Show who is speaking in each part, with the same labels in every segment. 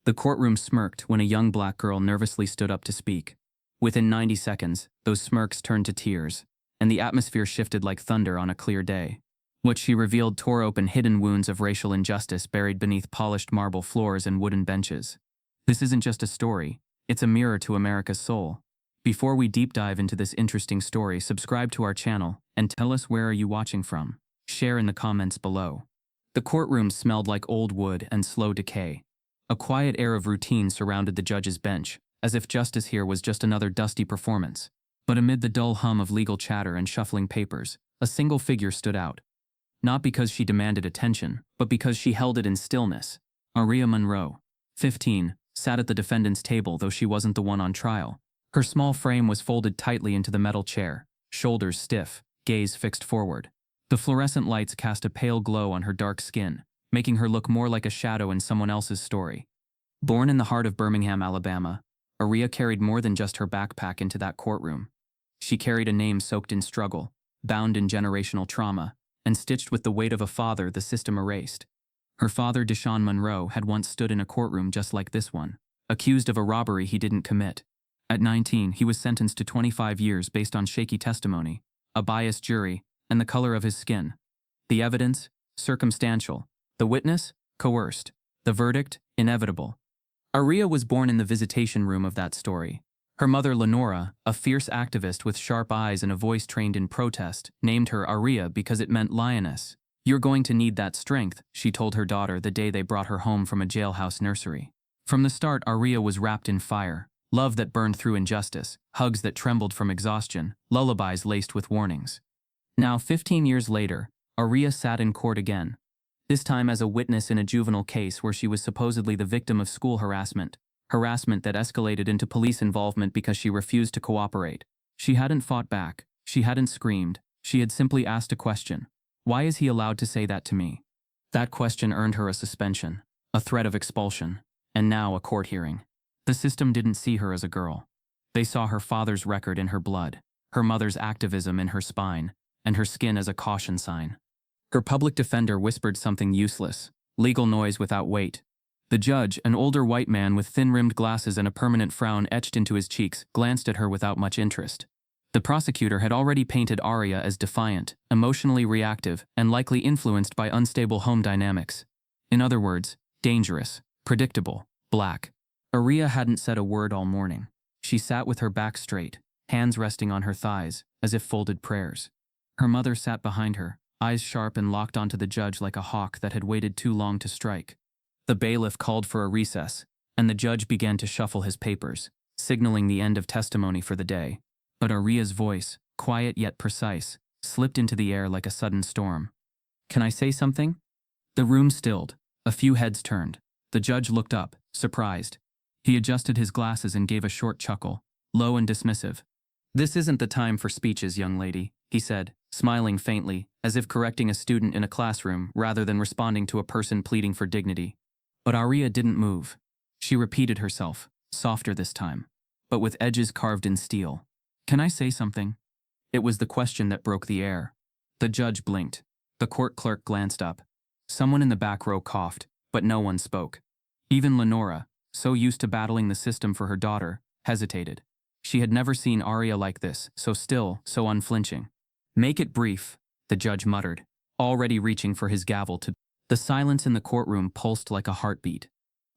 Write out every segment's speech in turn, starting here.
Speaker 1: The courtroom smirked when a young black girl nervously stood up to speak. Within 90 seconds, those smirks turned to tears, and the atmosphere shifted like thunder on a clear day. What she revealed tore open hidden wounds of racial injustice buried beneath polished marble floors and wooden benches. This isn't just a story, it's a mirror to America's soul. Before we deep dive into this interesting story, subscribe to our channel and tell us where are you watching from. Share in the comments below. The courtroom smelled like old wood and slow decay. A quiet air of routine surrounded the judge's bench, as if justice here was just another dusty performance. But amid the dull hum of legal chatter and shuffling papers, a single figure stood out. Not because she demanded attention, but because she held it in stillness. Ariyah Monroe, 15, sat at the defendant's table though she wasn't the one on trial. Her small frame was folded tightly into the metal chair, shoulders stiff, gaze fixed forward. The fluorescent lights cast a pale glow on her dark skin, making her look more like a shadow in someone else's story. Born in the heart of Birmingham, Alabama, Ariyah carried more than just her backpack into that courtroom. She carried a name soaked in struggle, bound in generational trauma, and stitched with the weight of a father the system erased. Her father, Ariyah Monroe, had once stood in a courtroom just like this one, accused of a robbery he didn't commit. At 19, he was sentenced to 25 years based on shaky testimony, a biased jury, and the color of his skin. The evidence? Circumstantial. The witness? Coerced. The verdict? Inevitable. Ariyah was born in the visitation room of that story. Her mother, Lenora, a fierce activist with sharp eyes and a voice trained in protest, named her Ariyah because it meant lioness. "You're going to need that strength," she told her daughter the day they brought her home from a jailhouse nursery. From the start, Ariyah was wrapped in fire. Love that burned through injustice, hugs that trembled from exhaustion, lullabies laced with warnings. Now, 15 years later, Ariyah sat in court again. This time as a witness in a juvenile case where she was supposedly the victim of school harassment that escalated into police involvement because she refused to cooperate. She hadn't fought back, she hadn't screamed, she had simply asked a question. Why is he allowed to say that to me? That question earned her a suspension, a threat of expulsion, and now a court hearing. The system didn't see her as a girl. They saw her father's record in her blood, her mother's activism in her spine, and her skin as a caution sign. Her public defender whispered something useless, legal noise without weight. The judge, an older white man with thin-rimmed glasses and a permanent frown etched into his cheeks, glanced at her without much interest. The prosecutor had already painted Ariyah as defiant, emotionally reactive, and likely influenced by unstable home dynamics. In other words, dangerous, predictable, black. Ariyah hadn't said a word all morning. She sat with her back straight, hands resting on her thighs, as if folded prayers. Her mother sat behind her, eyes sharp and locked onto the judge like a hawk that had waited too long to strike. The bailiff called for a recess, and the judge began to shuffle his papers, signaling the end of testimony for the day. But Ariyah's voice, quiet yet precise, slipped into the air like a sudden storm. "Can I say something?" The room stilled. A few heads turned. The judge looked up, surprised. He adjusted his glasses and gave a short chuckle, low and dismissive. "This isn't the time for speeches, young lady," he said, smiling faintly, as if correcting a student in a classroom rather than responding to a person pleading for dignity. But Ariyah didn't move. She repeated herself, softer this time, but with edges carved in steel. "Can I say something?" It was the question that broke the air. The judge blinked. The court clerk glanced up. Someone in the back row coughed, but no one spoke. Even Lenora, so used to battling the system for her daughter, hesitated. She had never seen Ariyah like this, so still, so unflinching. "Make it brief," the judge muttered, already reaching for his gavel to... The silence in the courtroom pulsed like a heartbeat.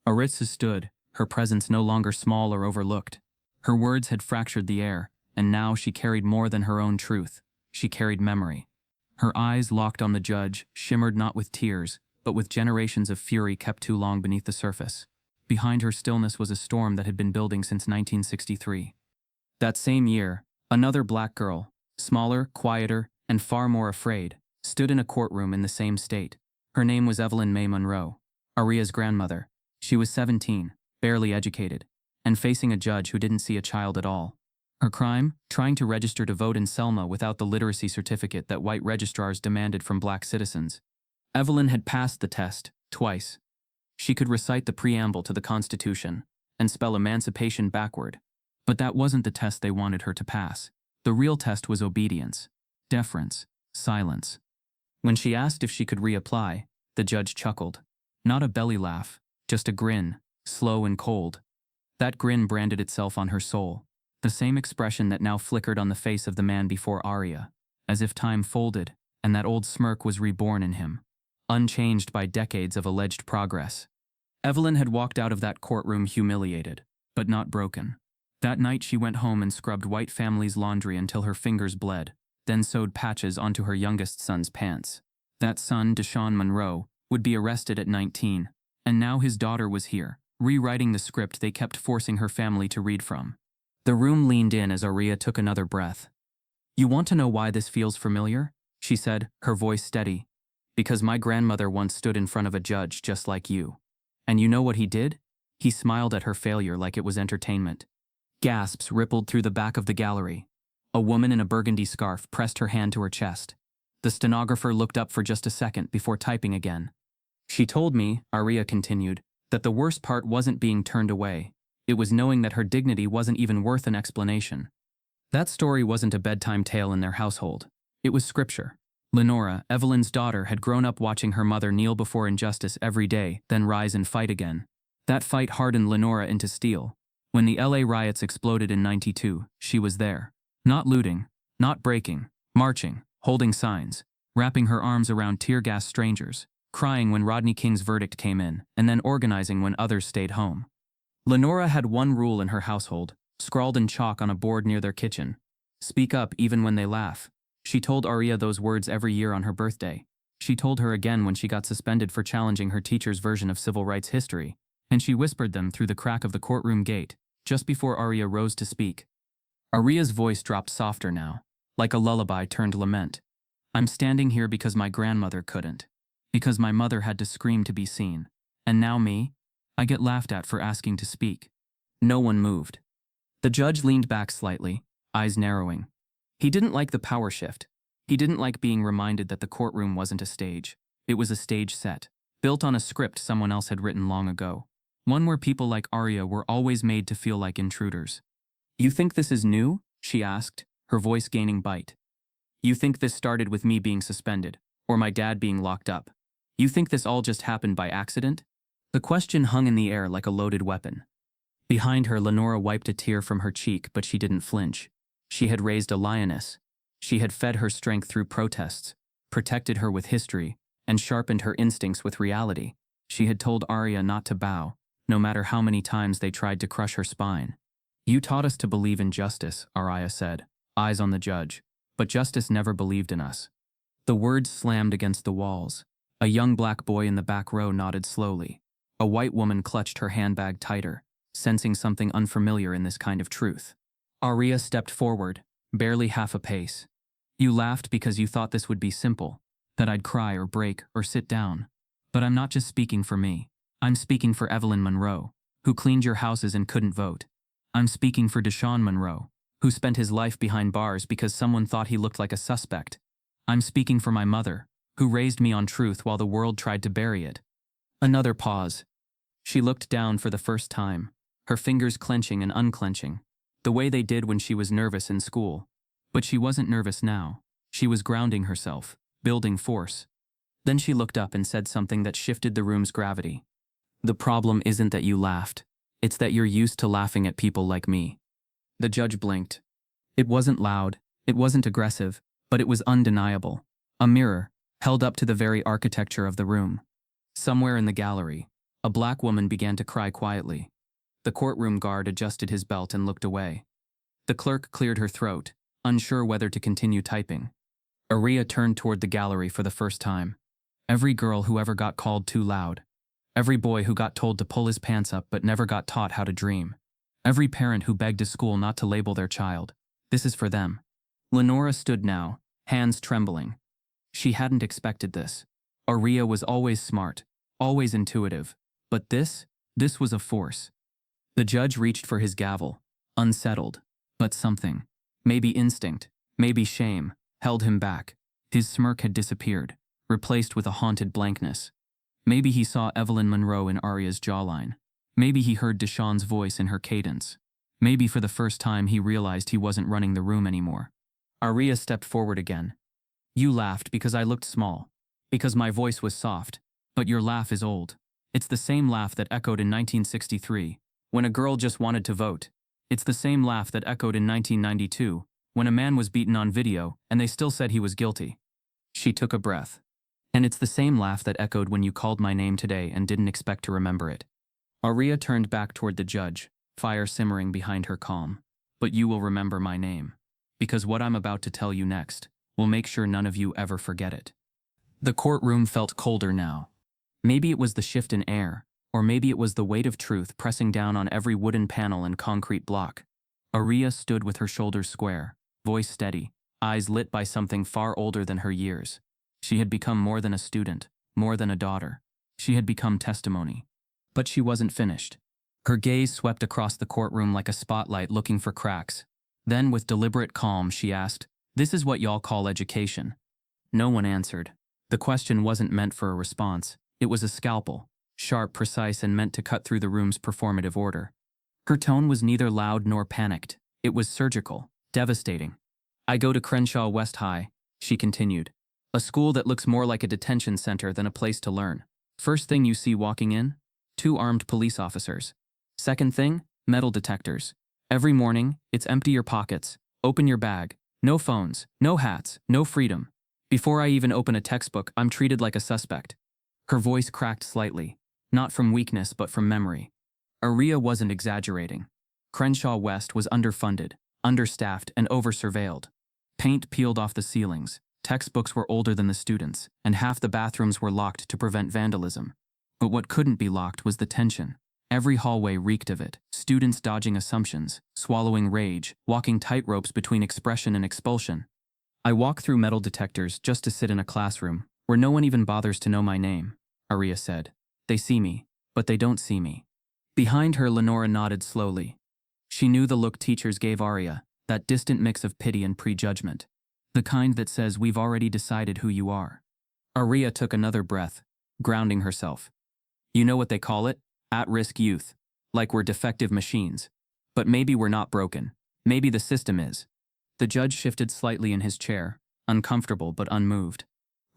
Speaker 1: Ariyah stood, her presence no longer small or overlooked. Her words had fractured the air, and now she carried more than her own truth. She carried memory. Her eyes, locked on the judge, shimmered not with tears, but with generations of fury kept too long beneath the surface. Behind her stillness was a storm that had been building since 1963. That same year, another black girl, smaller, quieter, and far more afraid, stood in a courtroom in the same state. Her name was Evelyn Mae Monroe, Ariyah's grandmother. She was 17, barely educated, and facing a judge who didn't see a child at all. Her crime? Trying to register to vote in Selma without the literacy certificate that white registrars demanded from black citizens. Evelyn had passed the test, twice. She could recite the preamble to the Constitution and spell emancipation backward. But that wasn't the test they wanted her to pass. The real test was obedience, deference, silence. When she asked if she could reapply, the judge chuckled. Not a belly laugh, just a grin, slow and cold. That grin branded itself on her soul, the same expression that now flickered on the face of the man before Ariyah, as if time folded, and that old smirk was reborn in him, unchanged by decades of alleged progress. Evelyn had walked out of that courtroom humiliated, but not broken. That night she went home and scrubbed White family's laundry until her fingers bled, then sewed patches onto her youngest son's pants. That son, Ariyah Monroe, would be arrested at 19, and now his daughter was here, rewriting the script they kept forcing her family to read from. The room leaned in as Ariyah took another breath. "You want to know why this feels familiar?" she said, her voice steady. "Because my grandmother once stood in front of a judge just like you. And you know what he did?" He smiled at her failure like it was entertainment. Gasps rippled through the back of the gallery. A woman in a burgundy scarf pressed her hand to her chest. The stenographer looked up for just a second before typing again. "She told me," Ariyah continued, "that the worst part wasn't being turned away. It was knowing that her dignity wasn't even worth an explanation." That story wasn't a bedtime tale in their household. It was scripture. Lenora, Evelyn's daughter, had grown up watching her mother kneel before injustice every day, then rise and fight again. That fight hardened Lenora into steel. When the LA riots exploded in '92, she was there. Not looting, not breaking, marching, holding signs, wrapping her arms around tear-gassed strangers, crying when Rodney King's verdict came in, and then organizing when others stayed home. Lenora had one rule in her household, scrawled in chalk on a board near their kitchen: "Speak up even when they laugh." She told Ariyah those words every year on her birthday. She told her again when she got suspended for challenging her teacher's version of civil rights history, and she whispered them through the crack of the courtroom gate, just before Ariyah rose to speak. Ariyah's voice dropped softer now, like a lullaby turned lament. "I'm standing here because my grandmother couldn't. Because my mother had to scream to be seen. And now me? I get laughed at for asking to speak." No one moved. The judge leaned back slightly, eyes narrowing. He didn't like the power shift. He didn't like being reminded that the courtroom wasn't a stage. It was a stage set, built on a script someone else had written long ago. One where people like Ariyah were always made to feel like intruders. "You think this is new?" she asked, her voice gaining bite. "You think this started with me being suspended, or my dad being locked up? You think this all just happened by accident?" The question hung in the air like a loaded weapon. Behind her, Lenora wiped a tear from her cheek, but she didn't flinch. She had raised a lioness. She had fed her strength through protests, protected her with history, and sharpened her instincts with reality. She had told Ariyah not to bow, no matter how many times they tried to crush her spine. "You taught us to believe in justice," Ariyah said, eyes on the judge, "but justice never believed in us." The words slammed against the walls. A young black boy in the back row nodded slowly. A white woman clutched her handbag tighter, sensing something unfamiliar in this kind of truth. Ariyah stepped forward, barely half a pace. "You laughed because you thought this would be simple, that I'd cry or break or sit down. But I'm not just speaking for me. I'm speaking for Evelyn Monroe, who cleaned your houses and couldn't vote. I'm speaking for Ariyah Monroe, who spent his life behind bars because someone thought he looked like a suspect. I'm speaking for my mother, who raised me on truth while the world tried to bury it." Another pause. She looked down for the first time, her fingers clenching and unclenching, the way they did when she was nervous in school. But she wasn't nervous now. She was grounding herself, building force. Then she looked up and said something that shifted the room's gravity. "The problem isn't that you laughed. It's that you're used to laughing at people like me." The judge blinked. It wasn't loud, it wasn't aggressive, but it was undeniable. A mirror, held up to the very architecture of the room. Somewhere in the gallery, a black woman began to cry quietly. The courtroom guard adjusted his belt and looked away. The clerk cleared her throat, unsure whether to continue typing. Ariyah turned toward the gallery for the first time. Every girl who ever got called too loud. Every boy who got told to pull his pants up but never got taught how to dream. Every parent who begged a school not to label their child. This is for them. Lenora stood now, hands trembling. She hadn't expected this. Ariyah was always smart, always intuitive. But this was a force. The judge reached for his gavel, unsettled. But something, maybe instinct, maybe shame, held him back. His smirk had disappeared, replaced with a haunted blankness. Maybe he saw Evelyn Monroe in Ariyah's jawline. Maybe he heard Deshawn's voice in her cadence. Maybe for the first time he realized he wasn't running the room anymore. Ariyah stepped forward again. "You laughed because I looked small, because my voice was soft, but your laugh is old. It's the same laugh that echoed in 1963, when a girl just wanted to vote. It's the same laugh that echoed in 1992, when a man was beaten on video and they still said he was guilty. She took a breath. And it's the same laugh that echoed when you called my name today and didn't expect to remember it. Ariyah turned back toward the judge, fire simmering behind her calm. But you will remember my name. Because what I'm about to tell you next will make sure none of you ever forget it. The courtroom felt colder now. Maybe it was the shift in air, or maybe it was the weight of truth pressing down on every wooden panel and concrete block. Ariyah stood with her shoulders square, voice steady, eyes lit by something far older than her years. She had become more than a student, more than a daughter. She had become testimony. But she wasn't finished. Her gaze swept across the courtroom like a spotlight looking for cracks. Then, with deliberate calm, she asked, "This is what y'all call education?" No one answered. The question wasn't meant for a response. It was a scalpel, sharp, precise, and meant to cut through the room's performative order. Her tone was neither loud nor panicked. It was surgical, devastating. "I go to Crenshaw West High," she continued. "A school that looks more like a detention center than a place to learn. First thing you see walking in? 2 armed police officers. Second thing? Metal detectors. Every morning, it's empty your pockets, open your bag. No phones, no hats, no freedom. Before I even open a textbook, I'm treated like a suspect." Her voice cracked slightly, not from weakness but from memory. Ariyah wasn't exaggerating. Crenshaw West was underfunded, understaffed, and over-surveilled. Paint peeled off the ceilings, textbooks were older than the students, and half the bathrooms were locked to prevent vandalism. But what couldn't be locked was the tension. Every hallway reeked of it, students dodging assumptions, swallowing rage, walking tightropes between expression and expulsion. "I walk through metal detectors just to sit in a classroom, where no one even bothers to know my name," Ariyah said. "They see me, but they don't see me." Behind her, Lenora nodded slowly. She knew the look teachers gave Ariyah, that distant mix of pity and prejudgment. The kind that says, "We've already decided who you are." Ariyah took another breath, grounding herself. "You know what they call it? At-risk youth. Like we're defective machines. But maybe we're not broken. Maybe the system is." The judge shifted slightly in his chair, uncomfortable but unmoved.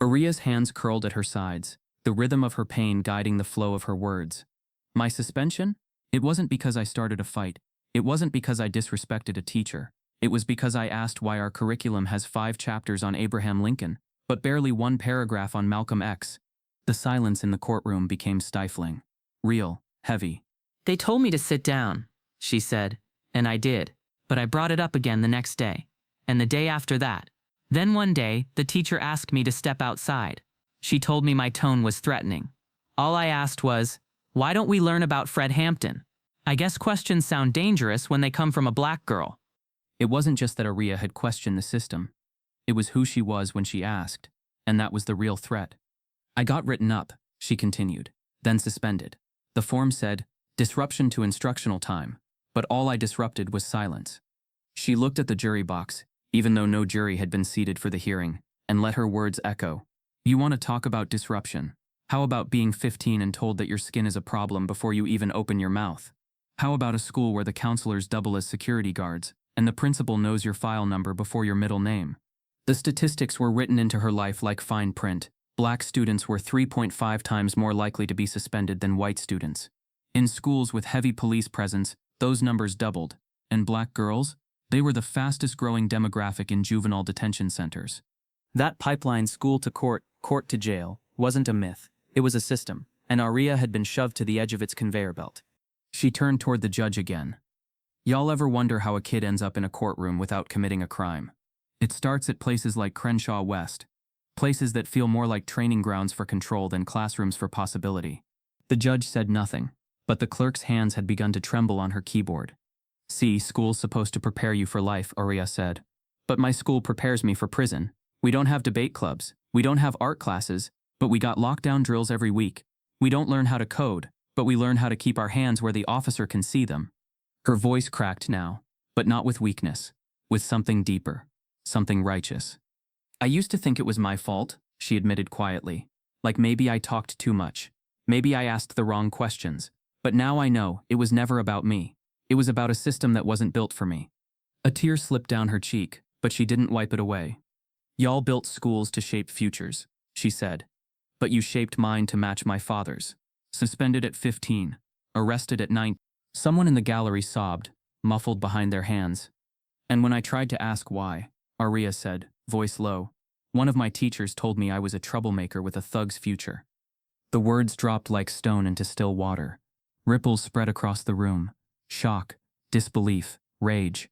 Speaker 1: Ariyah's hands curled at her sides, the rhythm of her pain guiding the flow of her words. "My suspension? It wasn't because I started a fight. It wasn't because I disrespected a teacher. It was because I asked why our curriculum has 5 chapters on Abraham Lincoln, but barely 1 paragraph on Malcolm X." The silence in the courtroom became stifling. Real, heavy.
Speaker 2: "They told me to sit down," she said, "and I did. But I brought it up again the next day. And the day after that. Then one day, the teacher asked me to step outside. She told me my tone was threatening. All I asked was, 'Why don't we learn about Fred Hampton?' I guess questions sound dangerous when they come from a black girl."
Speaker 1: It wasn't just that Ariyah had questioned the system. It was who she was when she asked, and that was the real threat. "I got written up," she continued, "then suspended. The form said, 'Disruption to instructional time,' but all I disrupted was silence." She looked at the jury box, even though no jury had been seated for the hearing, and let her words echo. "You want to talk about disruption? How about being 15 and told that your skin is a problem before you even open your mouth? How about a school where the counselors double as security guards, and the principal knows your file number before your middle name?" The statistics were written into her life like fine print. Black students were 3.5 times more likely to be suspended than white students. In schools with heavy police presence, those numbers doubled. And black girls? They were the fastest growing demographic in juvenile detention centers. That pipeline, school to court, court to jail, wasn't a myth. It was a system, and Ariyah had been shoved to the edge of its conveyor belt. She turned toward the judge again. "Y'all ever wonder how a kid ends up in a courtroom without committing a crime? It starts at places like Crenshaw West. Places that feel more like training grounds for control than classrooms for possibility." The judge said nothing, but the clerk's hands had begun to tremble on her keyboard. "See, school's supposed to prepare you for life," Ariyah said. "But my school prepares me for prison. We don't have debate clubs. We don't have art classes, but we got lockdown drills every week. We don't learn how to code, but we learn how to keep our hands where the officer can see them." Her voice cracked now, but not with weakness, with something deeper, something righteous. "I used to think it was my fault," she admitted quietly. "Like maybe I talked too much. Maybe I asked the wrong questions. But now I know it was never about me. It was about a system that wasn't built for me." A tear slipped down her cheek, but she didn't wipe it away. "Y'all built schools to shape futures," she said. "But you shaped mine to match my father's. Suspended at 15. Arrested at 9. Someone in the gallery sobbed, muffled behind their hands. And when I tried to ask why, Ariyah said, voice low, one of my teachers told me I was a troublemaker with a thug's future. The words dropped like stone into still water. Ripples spread across the room. Shock, disbelief, rage.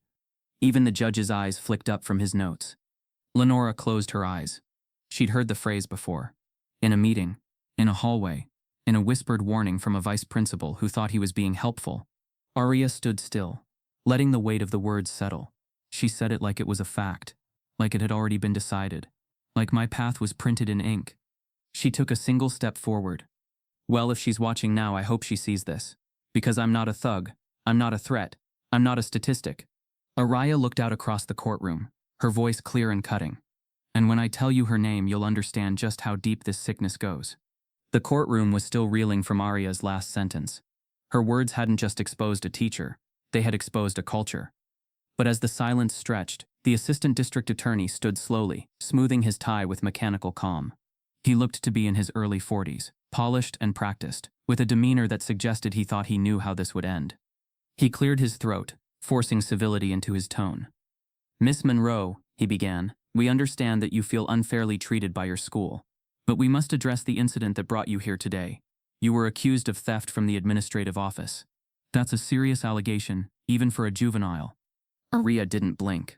Speaker 1: Even the judge's eyes flicked up from his notes. Lenora closed her eyes. She'd heard the phrase before. In a meeting, in a hallway, in a whispered warning from a vice principal who thought he was being helpful. Ariyah stood still, letting the weight of the words settle. She said it like it was a fact, like it had already been decided, like my path was printed in ink. She took a single step forward. Well, if she's watching now, I hope she sees this. Because I'm not a thug, I'm not a threat, I'm not a statistic. Ariyah looked out across the courtroom, her voice clear and cutting. And when I tell you her name, you'll understand just how deep this sickness goes. The courtroom was still reeling from Ariyah's last sentence. Her words hadn't just exposed a teacher, they had exposed a culture. But as the silence stretched, the assistant district attorney stood slowly, smoothing his tie with mechanical calm. He looked to be in his early 40s, polished and practiced, with a demeanor that suggested he thought he knew how this would end. He cleared his throat, forcing civility into his tone. Miss Monroe, he began, we understand that you feel unfairly treated by your school. But we must address the incident that brought you here today. You were accused of theft from the administrative office. That's a serious allegation, even for a juvenile. Ariyah didn't blink.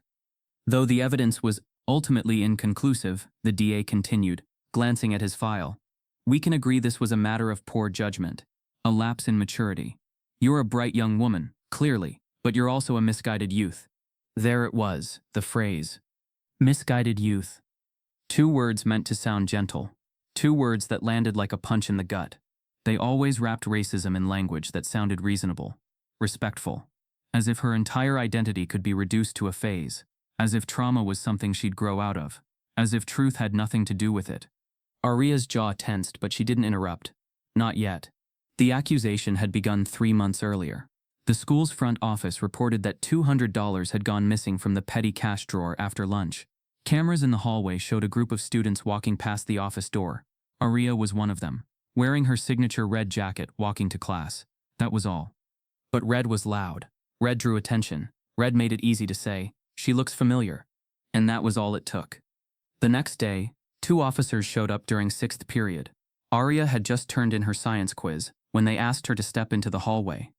Speaker 1: Though the evidence was ultimately inconclusive, the DA continued, glancing at his file. We can agree this was a matter of poor judgment, a lapse in maturity. You're a bright young woman, clearly, but you're also a misguided youth. There it was, the phrase. Misguided youth. 2 words meant to sound gentle. 2 words that landed like a punch in the gut. They always wrapped racism in language that sounded reasonable, respectful, as if her entire identity could be reduced to a phase, as if trauma was something she'd grow out of, as if truth had nothing to do with it. Ariyah's jaw tensed, but she didn't interrupt. Not yet. The accusation had begun 3 months earlier. The school's front office reported that $200 had gone missing from the petty cash drawer after lunch. Cameras in the hallway showed a group of students walking past the office door. Ariyah was one of them, wearing her signature red jacket, walking to class. That was all. But red was loud. Red drew attention. Red made it easy to say, she looks familiar. And that was all it took. The next day, 2 officers showed up during 6th period. Ariyah had just turned in her science quiz when they asked her to step into the hallway.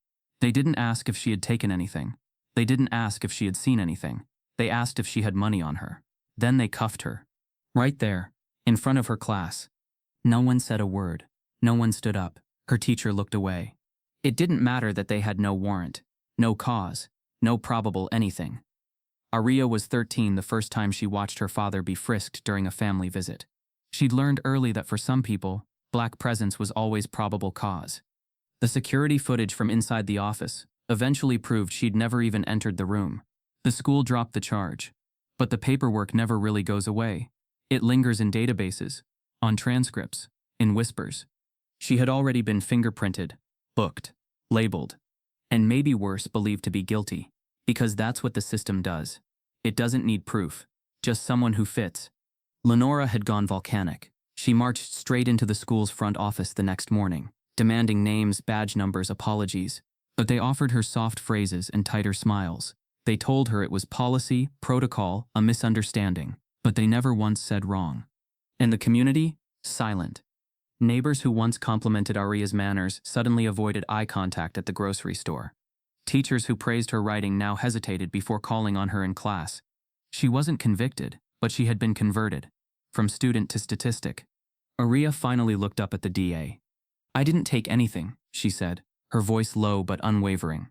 Speaker 1: They didn't ask if she had taken anything. They didn't ask if she had seen anything. They asked if she had money on her. Then they cuffed her. Right there, in front of her class. No one said a word. No one stood up. Her teacher looked away. It didn't matter that they had no warrant, no cause, no probable anything. Ariyah was 13 the first time she watched her father be frisked during a family visit. She'd learned early that for some people, black presence was always probable cause. The security footage from inside the office eventually proved she'd never even entered the room. The school dropped the charge. But the paperwork never really goes away. It lingers in databases, on transcripts, in whispers. She had already been fingerprinted, booked, labeled, and maybe worse, believed to be guilty, because that's what the system does. It doesn't need proof, just someone who fits. Lenora had gone volcanic. She marched straight into the school's front office the next morning, demanding names, badge numbers, apologies. But they offered her soft phrases and tighter smiles. They told her it was policy, protocol, a misunderstanding, but they never once said wrong. And the community? Silent. Neighbors who once complimented Ariyah's manners suddenly avoided eye contact at the grocery store. Teachers who praised her writing now hesitated before calling on her in class. She wasn't convicted, but she had been converted, from student to statistic. Ariyah finally looked up at the DA. I didn't take anything, she said, her voice low but unwavering.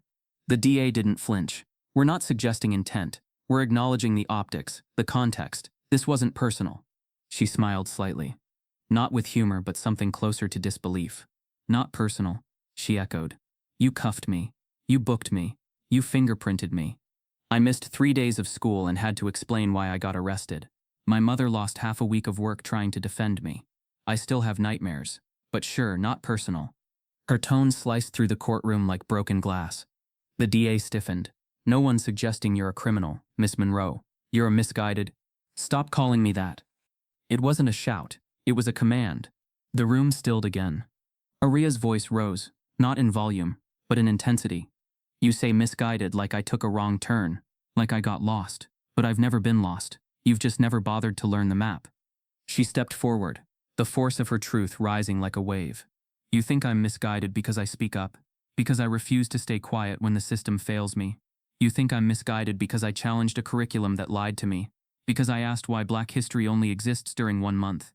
Speaker 1: The DA didn't flinch. We're not suggesting intent. We're acknowledging the optics, the context. This wasn't personal. She smiled slightly. Not with humor, but something closer to disbelief. Not personal, she echoed. You cuffed me. You booked me. You fingerprinted me. I missed 3 days of school and had to explain why I got arrested. My mother lost half a week of work trying to defend me. I still have nightmares. But sure, not personal. Her tone sliced through the courtroom like broken glass. The DA stiffened. No one's suggesting you're a criminal, Miss Monroe. You're a misguided. Stop calling me that. It wasn't a shout. It was a command. The room stilled again. Ariyah's voice rose, not in volume, but in intensity. You say misguided like I took a wrong turn, like I got lost. But I've never been lost. You've just never bothered to learn the map. She stepped forward, the force of her truth rising like a wave. You think I'm misguided because I speak up, because I refuse to stay quiet when the system fails me. You think I'm misguided because I challenged a curriculum that lied to me, because I asked why Black history only exists during 1 month.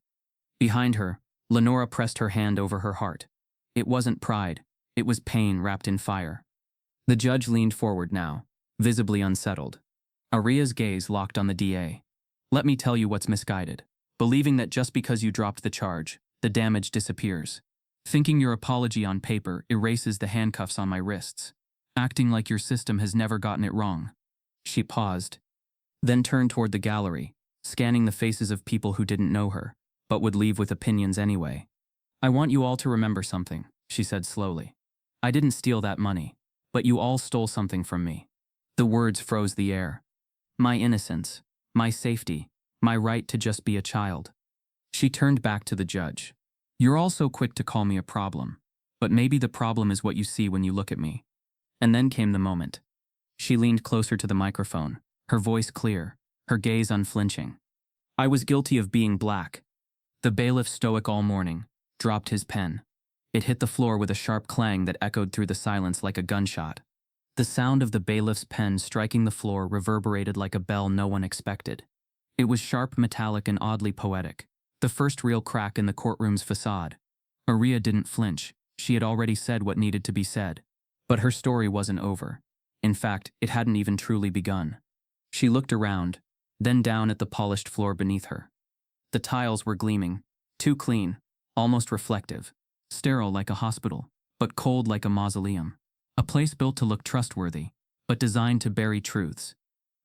Speaker 1: Behind her, Lenora pressed her hand over her heart. It wasn't pride, it was pain wrapped in fire. The judge leaned forward now, visibly unsettled. Ariyah's gaze locked on the DA. Let me tell you what's misguided. Believing that just because you dropped the charge, the damage disappears. Thinking your apology on paper erases the handcuffs on my wrists. Acting like your system has never gotten it wrong. She paused, then turned toward the gallery, scanning the faces of people who didn't know her, but would leave with opinions anyway. I want you all to remember something, she said slowly. I didn't steal that money, but you all stole something from me. The words froze the air. My innocence, my safety, my right to just be a child. She turned back to the judge. You're all so quick to call me a problem, but maybe the problem is what you see when you look at me. And then came the moment. She leaned closer to the microphone, her voice clear, her gaze unflinching. I was guilty of being Black. The bailiff, stoic all morning, dropped his pen. It hit the floor with a sharp clang that echoed through the silence like a gunshot. The sound of the bailiff's pen striking the floor reverberated like a bell no one expected. It was sharp, metallic, and oddly poetic, the first real crack in the courtroom's facade. Ariyah didn't flinch. She had already said what needed to be said. But her story wasn't over. In fact, it hadn't even truly begun. She looked around, then down at the polished floor beneath her. The tiles were gleaming, too clean, almost reflective, sterile like a hospital, but cold like a mausoleum. A place built to look trustworthy, but designed to bury truths.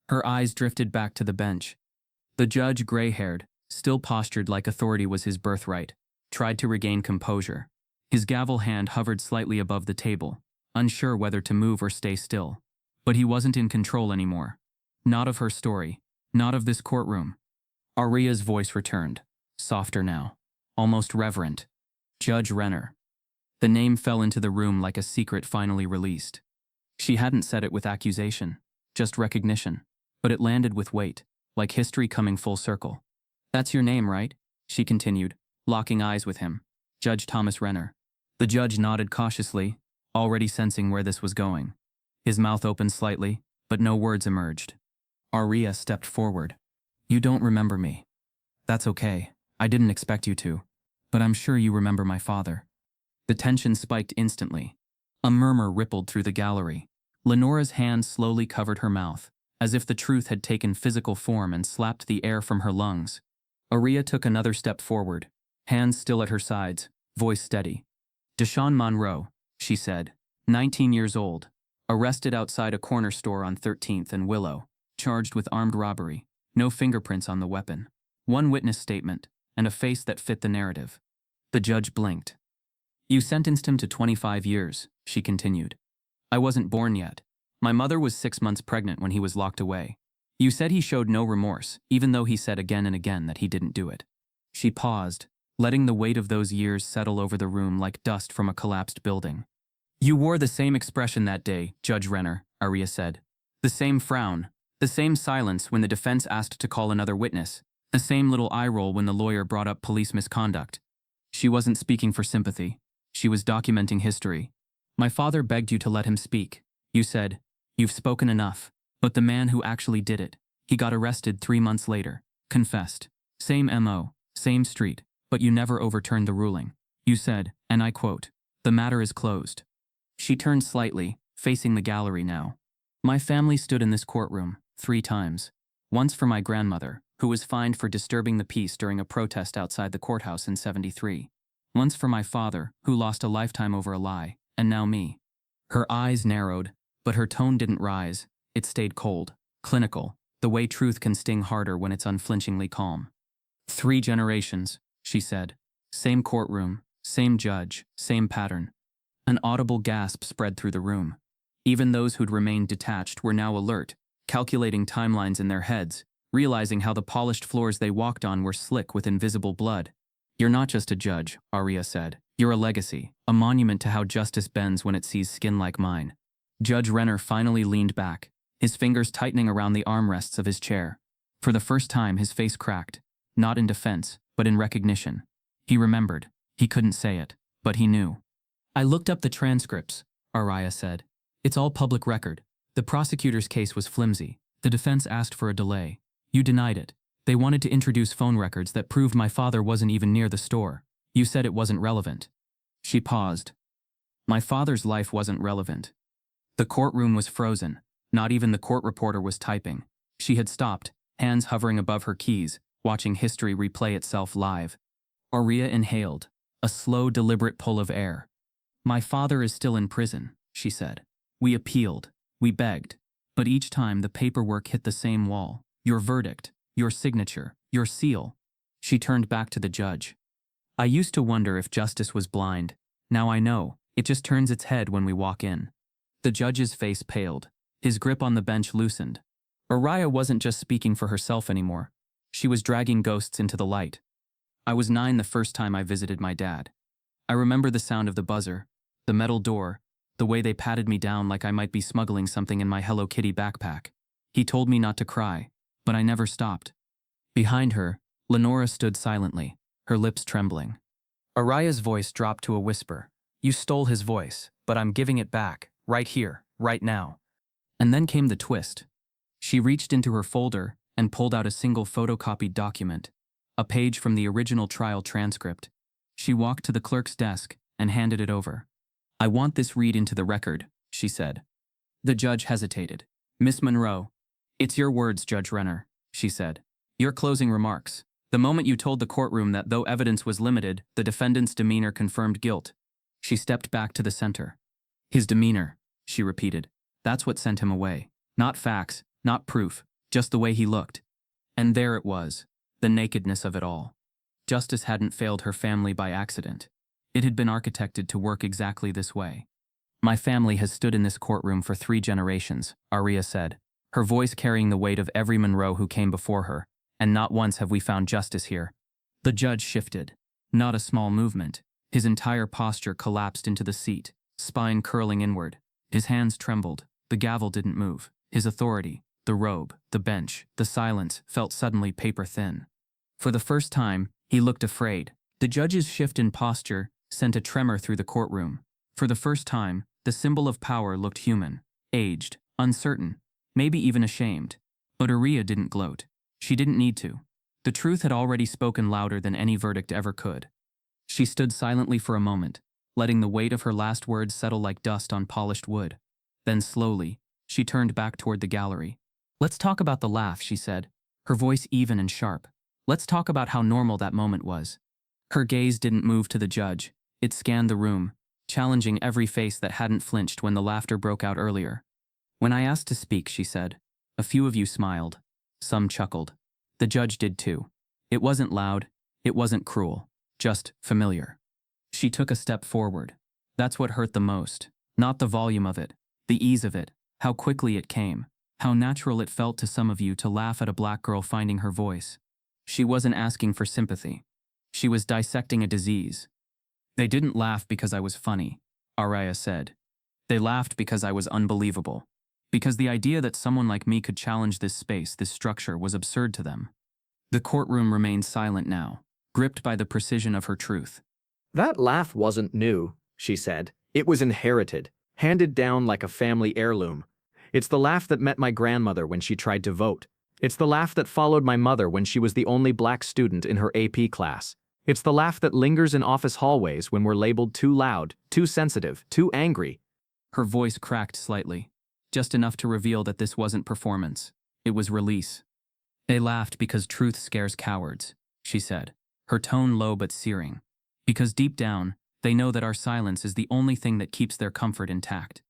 Speaker 1: Her eyes drifted back to the bench. The judge, gray-haired, still postured like authority was his birthright, tried to regain composure. His gavel hand hovered slightly above the table, unsure whether to move or stay still. But he wasn't in control anymore. Not of her story, not of this courtroom. Ariyah's voice returned, softer now, almost reverent. Judge Renner. The name fell into the room like a secret finally released. She hadn't said it with accusation, just recognition, but it landed with weight, like history coming full circle. That's your name, right? She continued, locking eyes with him. Judge Thomas Renner. The judge nodded cautiously, already sensing where this was going. His mouth opened slightly, but no words emerged. Ariyah stepped forward. You don't remember me. That's okay. I didn't expect you to. But I'm sure you remember my father. The tension spiked instantly. A murmur rippled through the gallery. Lenora's hand slowly covered her mouth, as if the truth had taken physical form and slapped the air from her lungs. Ariyah took another step forward, hands still at her sides, voice steady. Ariyah Monroe, she said, 19 years old, arrested outside a corner store on 13th and Willow, charged with armed robbery, no fingerprints on the weapon, one witness statement, and a face that fit the narrative. The judge blinked. You sentenced him to 25 years, she continued. I wasn't born yet. My mother was 6 months pregnant when he was locked away. You said he showed no remorse, even though he said again and again that he didn't do it. She paused, letting the weight of those years settle over the room like dust from a collapsed building. You wore the same expression that day, Judge Renner, Ariyah said. The same frown, the same silence when the defense asked to call another witness, the same little eye roll when the lawyer brought up police misconduct. She wasn't speaking for sympathy. She was documenting history. My father begged you to let him speak. You said, you've spoken enough. But the man who actually did it, he got arrested 3 months later, confessed. Same MO, same street, but you never overturned the ruling. You said, and I quote, the matter is closed. She turned slightly, facing the gallery now. My family stood in this courtroom 3 times. Once for my grandmother, who was fined for disturbing the peace during a protest outside the courthouse in '73. Once for my father, who lost a lifetime over a lie, and now me. Her eyes narrowed, but her tone didn't rise. It stayed cold, clinical, the way truth can sting harder when it's unflinchingly calm. 3 generations, she said. Same courtroom, same judge, same pattern. An audible gasp spread through the room. Even those who'd remained detached were now alert, calculating timelines in their heads, realizing how the polished floors they walked on were slick with invisible blood. You're not just a judge, Ariyah said. You're a legacy, a monument to how justice bends when it sees skin like mine. Judge Renner finally leaned back, his fingers tightening around the armrests of his chair. For the first time, his face cracked, not in defense, but in recognition. He remembered. He couldn't say it, but he knew. I looked up the transcripts, Ariyah said. It's all public record. The prosecutor's case was flimsy. The defense asked for a delay. You denied it. They wanted to introduce phone records that proved my father wasn't even near the store. You said it wasn't relevant. She paused. My father's life wasn't relevant. The courtroom was frozen. Not even the court reporter was typing. She had stopped, hands hovering above her keys, watching history replay itself live. Ariyah inhaled, a slow, deliberate pull of air. My father is still in prison, she said. We appealed. We begged. But each time the paperwork hit the same wall. Your verdict, your signature, your seal. She turned back to the judge. I used to wonder if justice was blind. Now I know, it just turns its head when we walk in. The judge's face paled. His grip on the bench loosened. Ariyah wasn't just speaking for herself anymore. She was dragging ghosts into the light. I was 9 the first time I visited my dad. I remember the sound of the buzzer, the metal door, the way they patted me down like I might be smuggling something in my Hello Kitty backpack. He told me not to cry, but I never stopped. Behind her, Lenora stood silently, her lips trembling. Ariyah's voice dropped to a whisper. You stole his voice, but I'm giving it back, right here, right now. And then came the twist. She reached into her folder and pulled out a single photocopied document, a page from the original trial transcript. She walked to the clerk's desk and handed it over. I want this read into the record, she said. The judge hesitated. Miss Monroe. It's your words, Judge Renner, she said. Your closing remarks. The moment you told the courtroom that though evidence was limited, the defendant's demeanor confirmed guilt. She stepped back to the center. His demeanor, she repeated. That's what sent him away. Not facts, not proof, just the way he looked. And there it was, the nakedness of it all. Justice hadn't failed her family by accident. It had been architected to work exactly this way. My family has stood in this courtroom for 3 generations, Ariyah said, her voice carrying the weight of every Monroe who came before her, and not once have we found justice here. The judge shifted. Not a small movement. His entire posture collapsed into the seat, spine curling inward. His hands trembled. The gavel didn't move. His authority, the robe, the bench, the silence felt suddenly paper-thin. For the first time, he looked afraid. The judge's shift in posture sent a tremor through the courtroom. For the first time, the symbol of power looked human, aged, uncertain, maybe even ashamed. But Ariyah didn't gloat. She didn't need to. The truth had already spoken louder than any verdict ever could. She stood silently for a moment, letting the weight of her last words settle like dust on polished wood. Then slowly, she turned back toward the gallery. Let's talk about the laugh, she said, her voice even and sharp. Let's talk about how normal that moment was. Her gaze didn't move to the judge. It scanned the room, challenging every face that hadn't flinched when the laughter broke out earlier. When I asked to speak, she said, a few of you smiled. Some chuckled. The judge did too. It wasn't loud. It wasn't cruel. Just familiar. She took a step forward. That's what hurt the most. Not the volume of it, the ease of it, how quickly it came, how natural it felt to some of you to laugh at a black girl finding her voice. She wasn't asking for sympathy. She was dissecting a disease. They didn't laugh because I was funny, Ariyah said. They laughed because I was unbelievable. Because the idea that someone like me could challenge this space, this structure, was absurd to them. The courtroom remained silent now, gripped by the precision of her truth.
Speaker 3: That laugh wasn't new, she said. It was inherited, handed down like a family heirloom. It's the laugh that met my grandmother when she tried to vote. It's the laugh that followed my mother when she was the only black student in her AP class. It's the laugh that lingers in office hallways when we're labeled too loud, too sensitive, too angry.
Speaker 1: Her voice cracked slightly, just enough to reveal that this wasn't performance. It was release. They laughed because truth scares cowards, she said, her tone low but searing. Because deep down, they know that our silence is the only thing that keeps their comfort intact.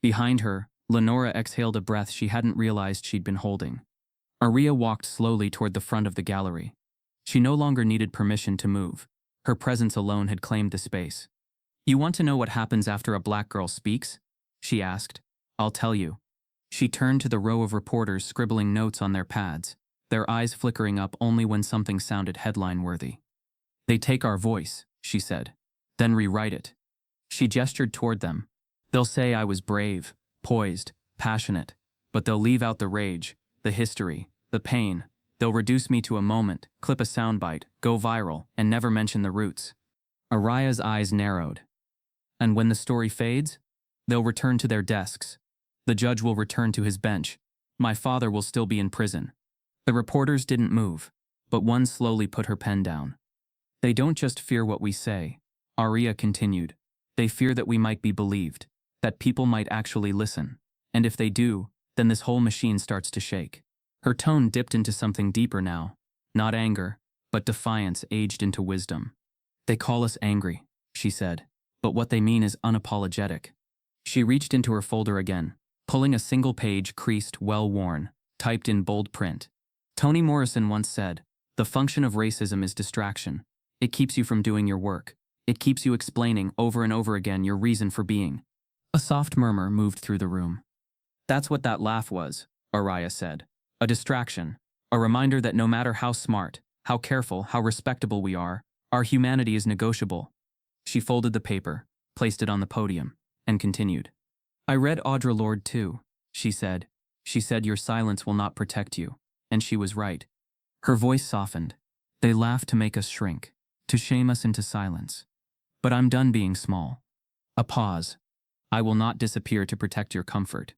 Speaker 1: Behind her, Lenora exhaled a breath she hadn't realized she'd been holding. Ariyah walked slowly toward the front of the gallery. She no longer needed permission to move. Her presence alone had claimed the space. You want to know what happens after a black girl speaks? She asked. I'll tell you. She turned to the row of reporters scribbling notes on their pads, their eyes flickering up only when something sounded headline-worthy. They take our voice, she said, then rewrite it. She gestured toward them. They'll say I was brave, poised, passionate, but they'll leave out the rage, the history, the pain. They'll reduce me to a moment, clip a soundbite, go viral, and never mention the roots. Ariyah's eyes narrowed. And when the story fades, they'll return to their desks. The judge will return to his bench. My father will still be in prison. The reporters didn't move, but one slowly put her pen down. They don't just fear what we say, Ariyah continued. They fear that we might be believed, that people might actually listen. And if they do, then this whole machine starts to shake. Her tone dipped into something deeper now. Not anger, but defiance aged into wisdom. They call us angry, she said, but what they mean is unapologetic. She reached into her folder again, pulling a single page creased, well-worn, typed in bold print. Toni Morrison once said, "The function of racism is distraction. It keeps you from doing your work. It keeps you explaining over and over again your reason for being." A soft murmur moved through the room. That's what that laugh was, Ariyah said. A distraction. A reminder that no matter how smart, how careful, how respectable we are, our humanity is negotiable. She folded the paper, placed it on the podium, and continued. I read Audre Lorde too, she said. She said your silence will not protect you. And she was right. Her voice softened. They laugh to make us shrink, to shame us into silence. But I'm done being small. A pause. I will not disappear to protect your comfort.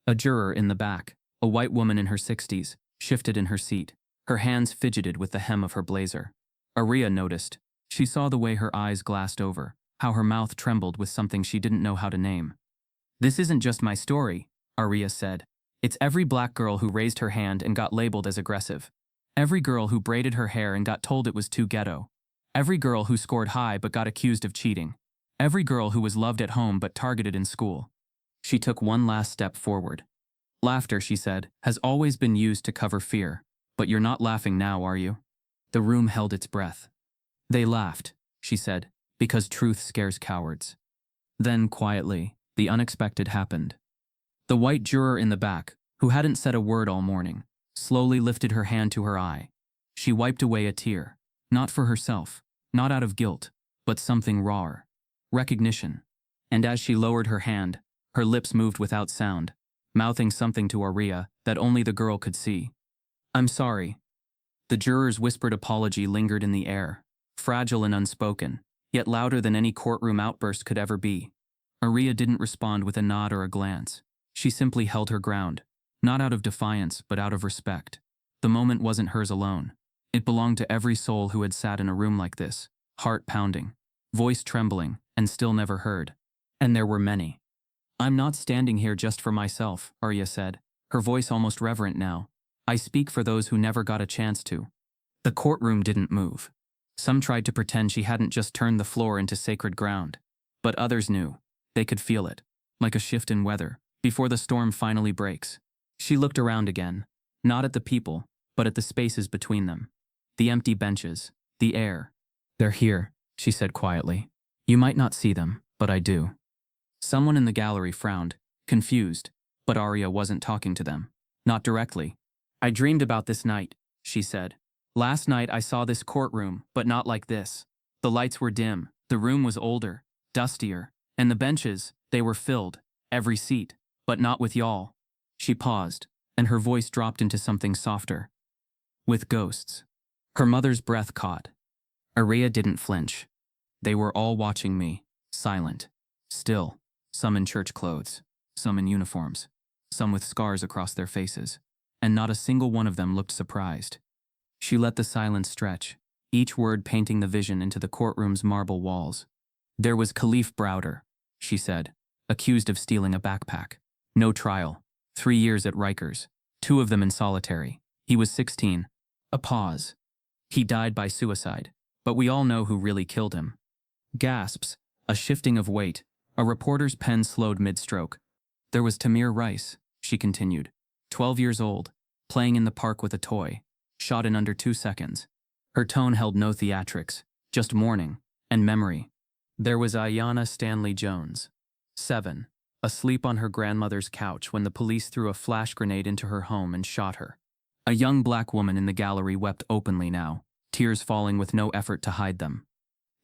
Speaker 1: A juror in the back, a white woman in her 60s, shifted in her seat. Her hands fidgeted with the hem of her blazer. Ariyah noticed. She saw the way her eyes glassed over, how her mouth trembled with something she didn't know how to name. This isn't just my story, Ariyah said. It's every black girl who raised her hand and got labeled as aggressive. Every girl who braided her hair and got told it was too ghetto. Every girl who scored high but got accused of cheating. Every girl who was loved at home but targeted in school. She took one last step forward. Laughter, she said, has always been used to cover fear. But you're not laughing now, are you? The room held its breath. They laughed, she said, because truth scares cowards. Then, quietly, the unexpected happened. The white juror in the back, who hadn't said a word all morning, slowly lifted her hand to her eye. She wiped away a tear, not for herself, not out of guilt, but something rawer. Recognition. And as she lowered her hand, her lips moved without sound, mouthing something to Ariyah that only the girl could see. I'm sorry. The juror's whispered apology lingered in the air, fragile and unspoken, yet louder than any courtroom outburst could ever be. Ariyah didn't respond with a nod or a glance. She simply held her ground, not out of defiance, but out of respect. The moment wasn't hers alone. It belonged to every soul who had sat in a room like this, heart pounding, voice trembling, and still never heard. And there were many. I'm not standing here just for myself, Ariyah said, her voice almost reverent now. I speak for those who never got a chance to. The courtroom didn't move. Some tried to pretend she hadn't just turned the floor into sacred ground. But others knew. They could feel it, like a shift in weather, before the storm finally breaks. She looked around again, not at the people, but at the spaces between them. The empty benches, the air. They're here, she said quietly. You might not see them, but I do. Someone in the gallery frowned, confused, but Ariyah wasn't talking to them. Not directly. I dreamed about this night, she said. Last night I saw this courtroom, but not like this. The lights were dim, the room was older, dustier, and the benches, they were filled, every seat, but not with y'all. She paused, and her voice dropped into something softer. With ghosts. Her mother's breath caught. Ariyah didn't flinch. They were all watching me, silent, still, some in church clothes, some in uniforms, some with scars across their faces, and not a single one of them looked surprised. She let the silence stretch, each word painting the vision into the courtroom's marble walls. There was Khalif Browder, she said, accused of stealing a backpack. No trial. 3 years at Rikers, 2 of them in solitary. He was 16. A pause. He died by suicide, but we all know who really killed him. Gasps, a shifting of weight, a reporter's pen slowed mid-stroke. There was Tamir Rice, she continued, 12 years old, playing in the park with a toy, shot in under 2 seconds. Her tone held no theatrics, just mourning and memory. There was Aiyana Stanley Jones, 7, asleep on her grandmother's couch when the police threw a flash grenade into her home and shot her. A young black woman in the gallery wept openly now, tears falling with no effort to hide them.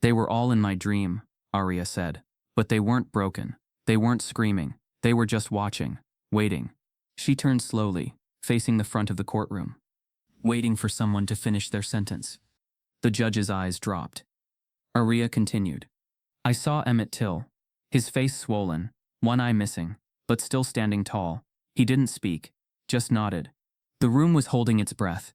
Speaker 1: They were all in my dream, Ariyah said. But they weren't broken. They weren't screaming. They were just watching, waiting. She turned slowly, facing the front of the courtroom, waiting for someone to finish their sentence. The judge's eyes dropped. Ariyah continued. I saw Emmett Till, his face swollen, one eye missing, but still standing tall. He didn't speak, just nodded. The room was holding its breath.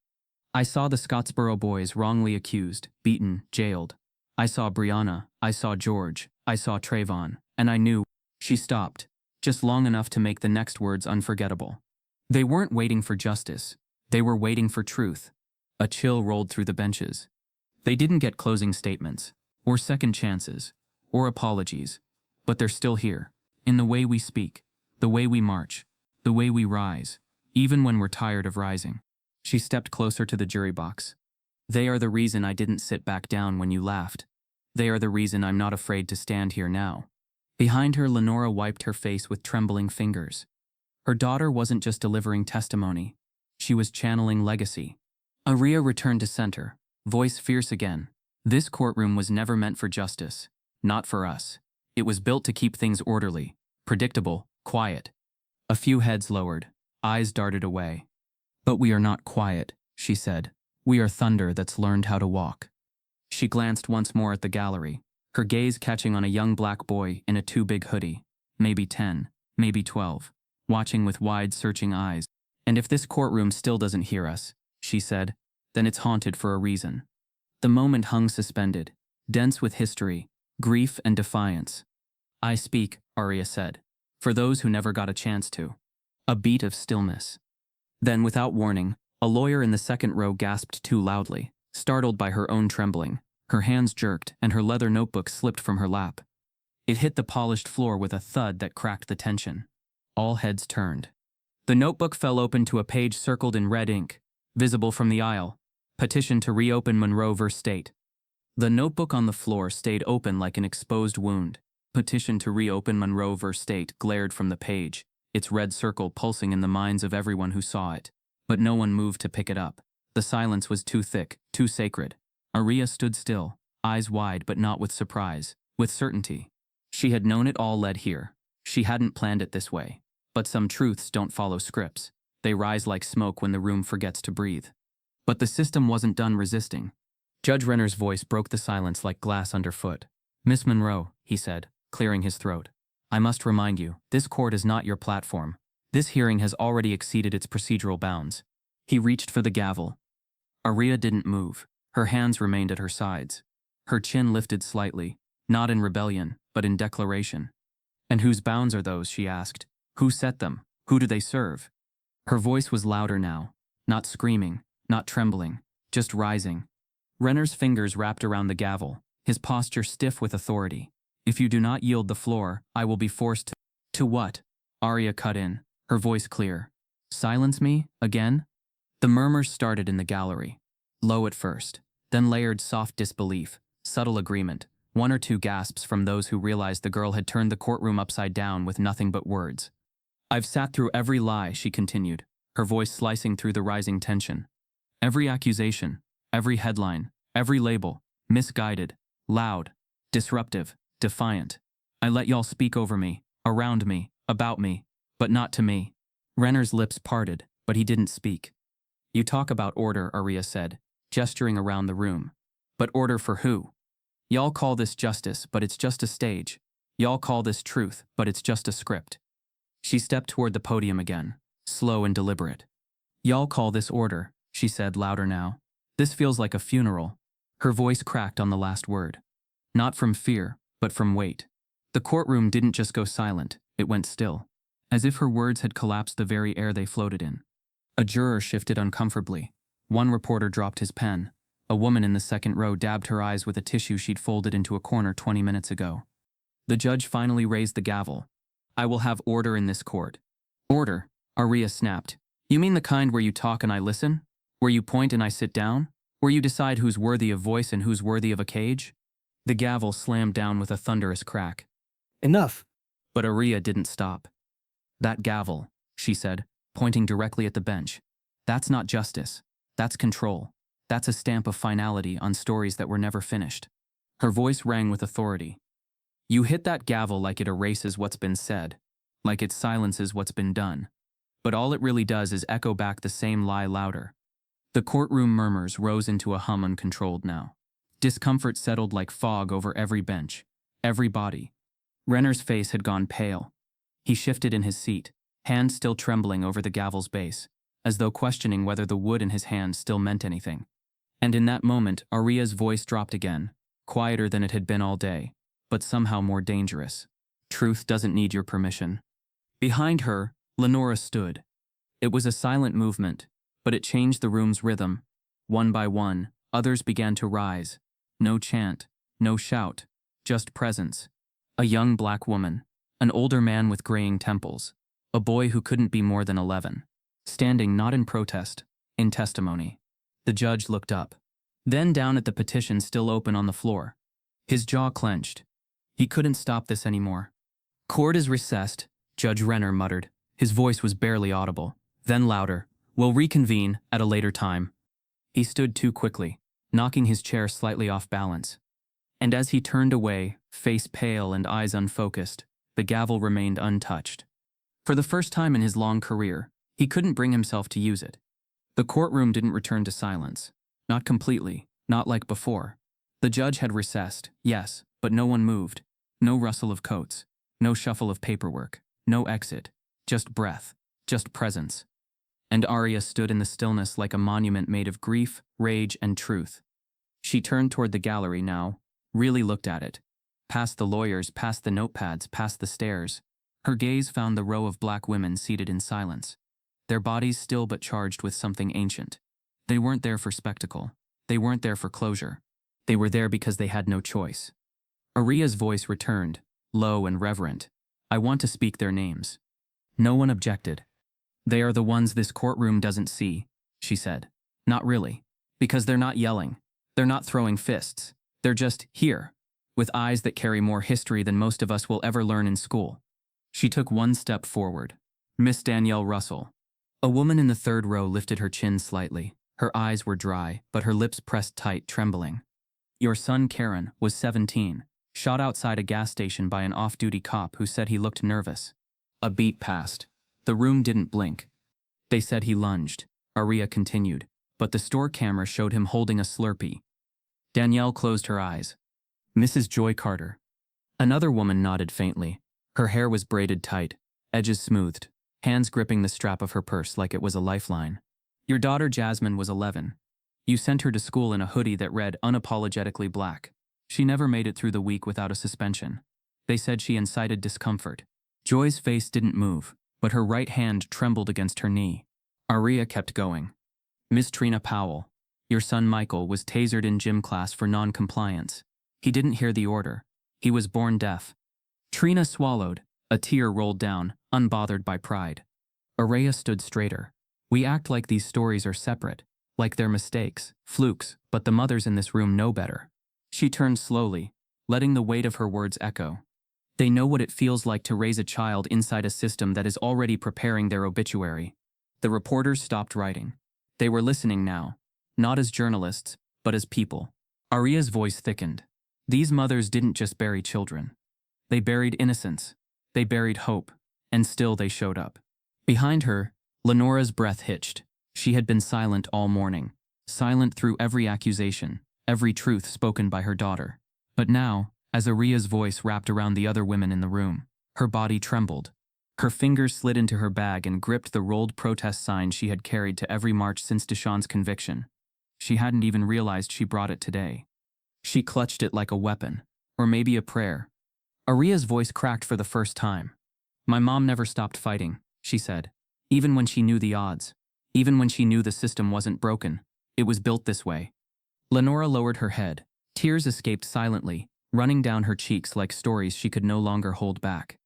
Speaker 1: I saw the Scottsboro boys wrongly accused, beaten, jailed. I saw Brianna, I saw George, I saw Trayvon, and I knew. She stopped, just long enough to make the next words unforgettable. They weren't waiting for justice. They were waiting for truth. A chill rolled through the benches. They didn't get closing statements, or second chances, or apologies, but they're still here, in the way we speak, the way we march, the way we rise, even when we're tired of rising. She stepped closer to the jury box. They are the reason I didn't sit back down when you laughed. They are the reason I'm not afraid to stand here now. Behind her, Lenora wiped her face with trembling fingers. Her daughter wasn't just delivering testimony. She was channeling legacy. Ariyah returned to center, voice fierce again. This courtroom was never meant for justice. Not for us. It was built to keep things orderly, predictable, quiet. A few heads lowered, eyes darted away. But we are not quiet, she said. We are thunder that's learned how to walk. She glanced once more at the gallery, her gaze catching on a young black boy in a too big hoodie, maybe 10, maybe 12, watching with wide, searching eyes. And if this courtroom still doesn't hear us, she said, then it's haunted for a reason. The moment hung suspended, dense with history, grief and defiance. I speak, Ariyah said, for those who never got a chance to. A beat of stillness. Then, without warning, a lawyer in the second row gasped too loudly, startled by her own trembling. Her hands jerked, and her leather notebook slipped from her lap. It hit the polished floor with a thud that cracked the tension. All heads turned. The notebook fell open to a page circled in red ink, visible from the aisle. Petition to reopen Monroe v. State. The notebook on the floor stayed open like an exposed wound. Petition to reopen Monroe v. State glared from the page, its red circle pulsing in the minds of everyone who saw it. But no one moved to pick it up. The silence was too thick, too sacred. Ariyah stood still, eyes wide but not with surprise, with certainty. She had known it all led here. She hadn't planned it this way. But some truths don't follow scripts. They rise like smoke when the room forgets to breathe. But the system wasn't done resisting. Judge Renner's voice broke the silence like glass underfoot. Miss Monroe, he said, clearing his throat. I must remind you, this court is not your platform. This hearing has already exceeded its procedural bounds. He reached for the gavel. Ariyah didn't move. Her hands remained at her sides. Her chin lifted slightly, not in rebellion, but in declaration. And whose bounds are those, she asked. Who set them? Who do they serve? Her voice was louder now, not screaming, not trembling, just rising. Renner's fingers wrapped around the gavel, his posture stiff with authority. If you do not yield the floor, I will be forced to— To what? Ariyah cut in, her voice clear. Silence me, again? The murmurs started in the gallery. Low at first, then layered soft disbelief, subtle agreement, one or two gasps from those who realized the girl had turned the courtroom upside down with nothing but words. I've sat through every lie, she continued, her voice slicing through the rising tension. Every accusation, every headline, every label, misguided, loud, disruptive, defiant. I let y'all speak over me, around me, about me, but not to me. Renner's lips parted, but he didn't speak. You talk about order, Ariyah said, gesturing around the room. But order for who? Y'all call this justice, but it's just a stage. Y'all call this truth, but it's just a script. She stepped toward the podium again, slow and deliberate. Y'all call this order, she said louder now. This feels like a funeral. Her voice cracked on the last word. Not from fear, but from weight. The courtroom didn't just go silent, it went still, as if her words had collapsed the very air they floated in. A juror shifted uncomfortably. One reporter dropped his pen. A woman in the second row dabbed her eyes with a tissue she'd folded into a corner 20 minutes ago. The judge finally raised the gavel. I will have order in this court. Order, Ariyah snapped. You mean the kind where you talk and I listen? Where you point and I sit down? Where you decide who's worthy of voice and who's worthy of a cage? The gavel slammed down with a thunderous crack.
Speaker 4: Enough.
Speaker 1: But Ariyah didn't stop. That gavel, she said, pointing directly at the bench. That's not justice. That's control. That's a stamp of finality on stories that were never finished. Her voice rang with authority. You hit that gavel like it erases what's been said, like it silences what's been done. But all it really does is echo back the same lie louder. The courtroom murmurs rose into a hum uncontrolled now. Discomfort settled like fog over every bench, every body. Renner's face had gone pale. He shifted in his seat, hand still trembling over the gavel's base, as though questioning whether the wood in his hand still meant anything. And in that moment, Ariyah's voice dropped again, quieter than it had been all day, but somehow more dangerous. Truth doesn't need your permission. Behind her, Lenora stood. It was a silent movement, but it changed the room's rhythm. One by one, others began to rise. No chant, no shout, just presence. A young black woman, an older man with graying temples, a boy who couldn't be more than 11, standing not in protest, in testimony. The judge looked up, then down at the petition still open on the floor. His jaw clenched. He couldn't stop this anymore. Court is recessed, Judge Renner muttered. His voice was barely audible. Then louder. We'll reconvene at a later time. He stood too quickly, knocking his chair slightly off balance. And as he turned away, face pale and eyes unfocused, the gavel remained untouched. For the first time in his long career, he couldn't bring himself to use it. The courtroom didn't return to silence. Not completely, not like before. The judge had recessed, yes, but no one moved. No rustle of coats, no shuffle of paperwork, no exit, just breath, just presence. And Ariyah stood in the stillness like a monument made of grief, rage, and truth. She turned toward the gallery now, really looked at it. Past the lawyers, past the notepads, past the stairs. Her gaze found the row of black women seated in silence. Their bodies still but charged with something ancient. They weren't there for spectacle. They weren't there for closure. They were there because they had no choice. Ariyah's voice returned, low and reverent. I want to speak their names. No one objected. They are the ones this courtroom doesn't see, she said. Not really. Because they're not yelling. They're not throwing fists. They're just here, with eyes that carry more history than most of us will ever learn in school. She took one step forward. Miss Danielle Russell. A woman in the third row lifted her chin slightly. Her eyes were dry, but her lips pressed tight, trembling. Your son, Karen, was 17, shot outside a gas station by an off-duty cop who said he looked nervous. A beat passed. The room didn't blink. They said he lunged, Ariyah continued, but the store camera showed him holding a Slurpee. Danielle closed her eyes. Mrs. Joy Carter. Another woman nodded faintly. Her hair was braided tight, edges smoothed, hands gripping the strap of her purse like it was a lifeline. Your daughter Jasmine was 11. You sent her to school in a hoodie that read unapologetically black. She never made it through the week without a suspension. They said she incited discomfort. Joy's face didn't move, but her right hand trembled against her knee. Ariyah kept going. Miss Trina Powell. Your son Michael was tasered in gym class for non-compliance. He didn't hear the order. He was born deaf. Trina swallowed. A tear rolled down, unbothered by pride. Ariyah stood straighter. We act like these stories are separate, like they're mistakes, flukes, but the mothers in this room know better. She turned slowly, letting the weight of her words echo. They know what it feels like to raise a child inside a system that is already preparing their obituary. The reporters stopped writing. They were listening now, not as journalists, but as people. Ariyah's voice thickened. These mothers didn't just bury children. They buried innocence. They buried hope. And still they showed up. Behind her, Lenora's breath hitched. She had been silent all morning. Silent through every accusation, every truth spoken by her daughter. But now, as Ariyah's voice wrapped around the other women in the room, her body trembled. Her fingers slid into her bag and gripped the rolled protest sign she had carried to every march since Deshawn's conviction. She hadn't even realized she brought it today. She clutched it like a weapon, or maybe a prayer. Ariyah's voice cracked for the first time. My mom never stopped fighting, she said, even when she knew the odds, even when she knew the system wasn't broken. It was built this way. Lenora lowered her head. Tears escaped silently, running down her cheeks like stories she could no longer hold back.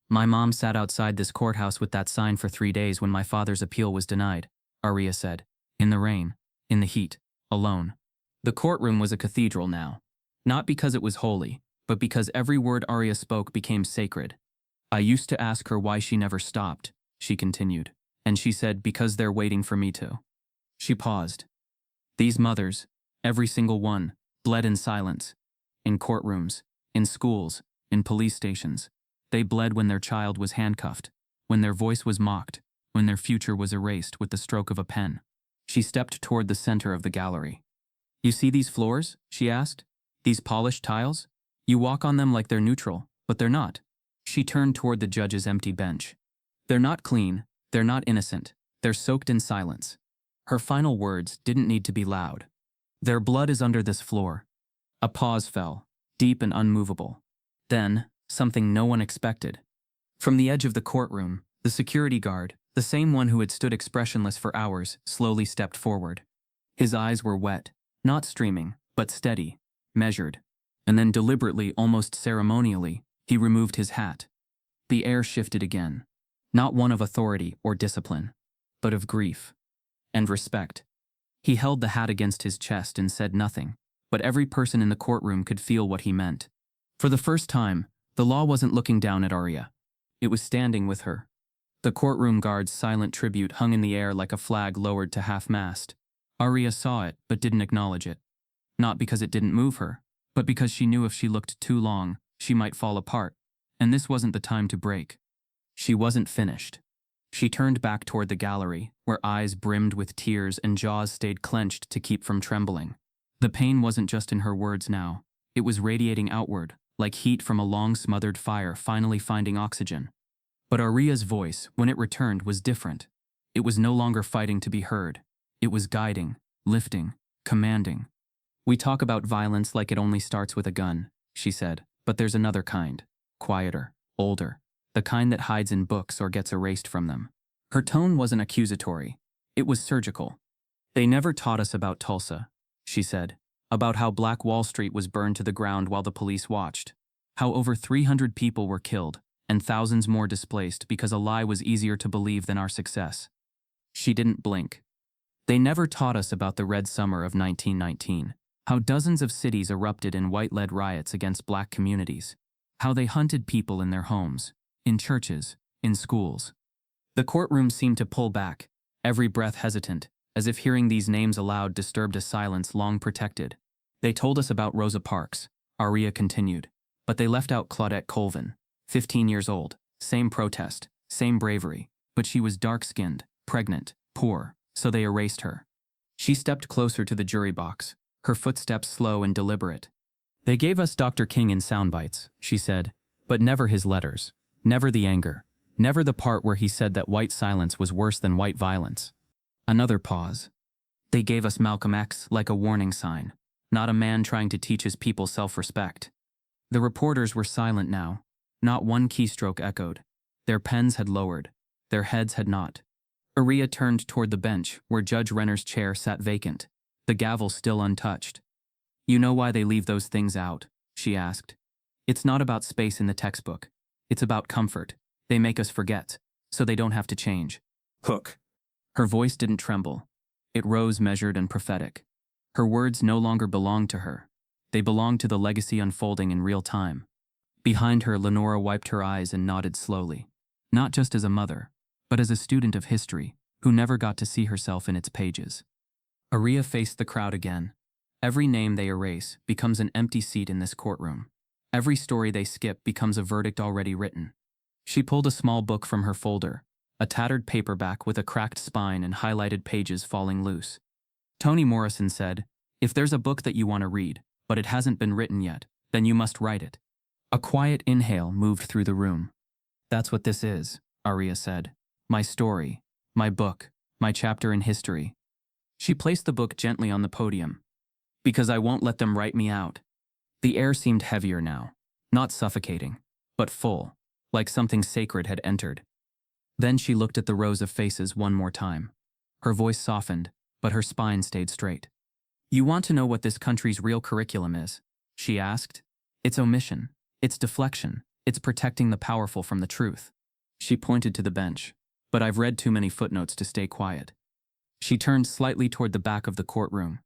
Speaker 1: My mom sat outside this courthouse with that sign for 3 days when my father's appeal was denied, Ariyah said. In the rain, in the heat, alone. The courtroom was a cathedral now. Not because it was holy, but because every word Ariyah spoke became sacred. I used to ask her why she never stopped, she continued, and she said, because they're waiting for me to. She paused. These mothers, every single one, bled in silence. In courtrooms, in schools, in police stations. They bled when their child was handcuffed, when their voice was mocked, when their future was erased with the stroke of a pen. She stepped toward the center of the gallery. "You see these floors?" she asked. "These polished tiles? You walk on them like they're neutral, but they're not." She turned toward the judge's empty bench. "They're not clean, they're not innocent, they're soaked in silence." Her final words didn't need to be loud. "Their blood is under this floor." A pause fell, deep and unmovable. Then, something no one expected. From the edge of the courtroom, the security guard, the same one who had stood expressionless for hours, slowly stepped forward. His eyes were wet, not streaming, but steady, measured. And then deliberately, almost ceremonially, he removed his hat. The air shifted again. Not one of authority or discipline, but of grief and respect. He held the hat against his chest and said nothing, but every person in the courtroom could feel what he meant. For the first time, the law wasn't looking down at Ariyah. It was standing with her. The courtroom guard's silent tribute hung in the air like a flag lowered to half-mast. Ariyah saw it, but didn't acknowledge it. Not because it didn't move her, but because she knew if she looked too long, she might fall apart, and this wasn't the time to break. She wasn't finished. She turned back toward the gallery, where eyes brimmed with tears and jaws stayed clenched to keep from trembling. The pain wasn't just in her words now. It was radiating outward, like heat from a long-smothered fire finally finding oxygen. But Ariyah's voice, when it returned, was different. It was no longer fighting to be heard. It was guiding, lifting, commanding. "We talk about violence like it only starts with a gun," she said, "but there's another kind, quieter, older, the kind that hides in books or gets erased from them." Her tone wasn't accusatory. It was surgical. "They never taught us about Tulsa," she said, "about how Black Wall Street was burned to the ground while the police watched, how over 300 people were killed and thousands more displaced because a lie was easier to believe than our success." She didn't blink. "They never taught us about the Red Summer of 1919, how dozens of cities erupted in white-led riots against black communities, how they hunted people in their homes, in churches, in schools." The courtroom seemed to pull back, every breath hesitant, as if hearing these names aloud disturbed a silence long protected. "They told us about Rosa Parks," Ariyah continued, "but they left out Claudette Colvin, 15 years old, same protest, same bravery, but she was dark-skinned, pregnant, poor, so they erased her." She stepped closer to the jury box, her footsteps slow and deliberate. "They gave us Dr. King in sound bites," she said, "but never his letters, never the anger, never the part where he said that white silence was worse than white violence." Another pause. "They gave us Malcolm X like a warning sign, not a man trying to teach his people self-respect." The reporters were silent now. Not one keystroke echoed. Their pens had lowered. Their heads had not. Ariyah turned toward the bench where Judge Renner's chair sat vacant, the gavel still untouched. "You know why they leave those things out?" she asked. "It's not about space in the textbook. It's about comfort. They make us forget, so they don't have to change."
Speaker 3: Hook.
Speaker 1: Her voice didn't tremble. It rose measured and prophetic. Her words no longer belonged to her. They belonged to the legacy unfolding in real time. Behind her, Lenora wiped her eyes and nodded slowly. Not just as a mother, but as a student of history, who never got to see herself in its pages. Ariyah faced the crowd again. Every name they erase becomes an empty seat in this courtroom. Every story they skip becomes a verdict already written. She pulled a small book from her folder, a tattered paperback with a cracked spine and highlighted pages falling loose. Toni Morrison said, "If there's a book that you want to read, but it hasn't been written yet, then you must write it." A quiet inhale moved through the room. "That's what this is," Ariyah said. "My story, my book, my chapter in history." She placed the book gently on the podium. "Because I won't let them write me out." The air seemed heavier now, not suffocating, but full, like something sacred had entered. Then she looked at the rows of faces one more time. Her voice softened, but her spine stayed straight. "You want to know what this country's real curriculum is?" she asked. "It's omission. It's deflection. It's protecting the powerful from the truth." She pointed to the bench. "But I've read too many footnotes to stay quiet." She turned slightly toward the back of the courtroom.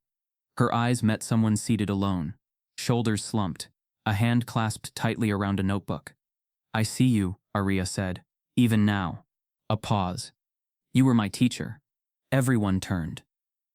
Speaker 1: Her eyes met someone seated alone, shoulders slumped, a hand clasped tightly around a notebook. "I see you," Ariyah said, "even now." A pause. "You were my teacher." Everyone turned.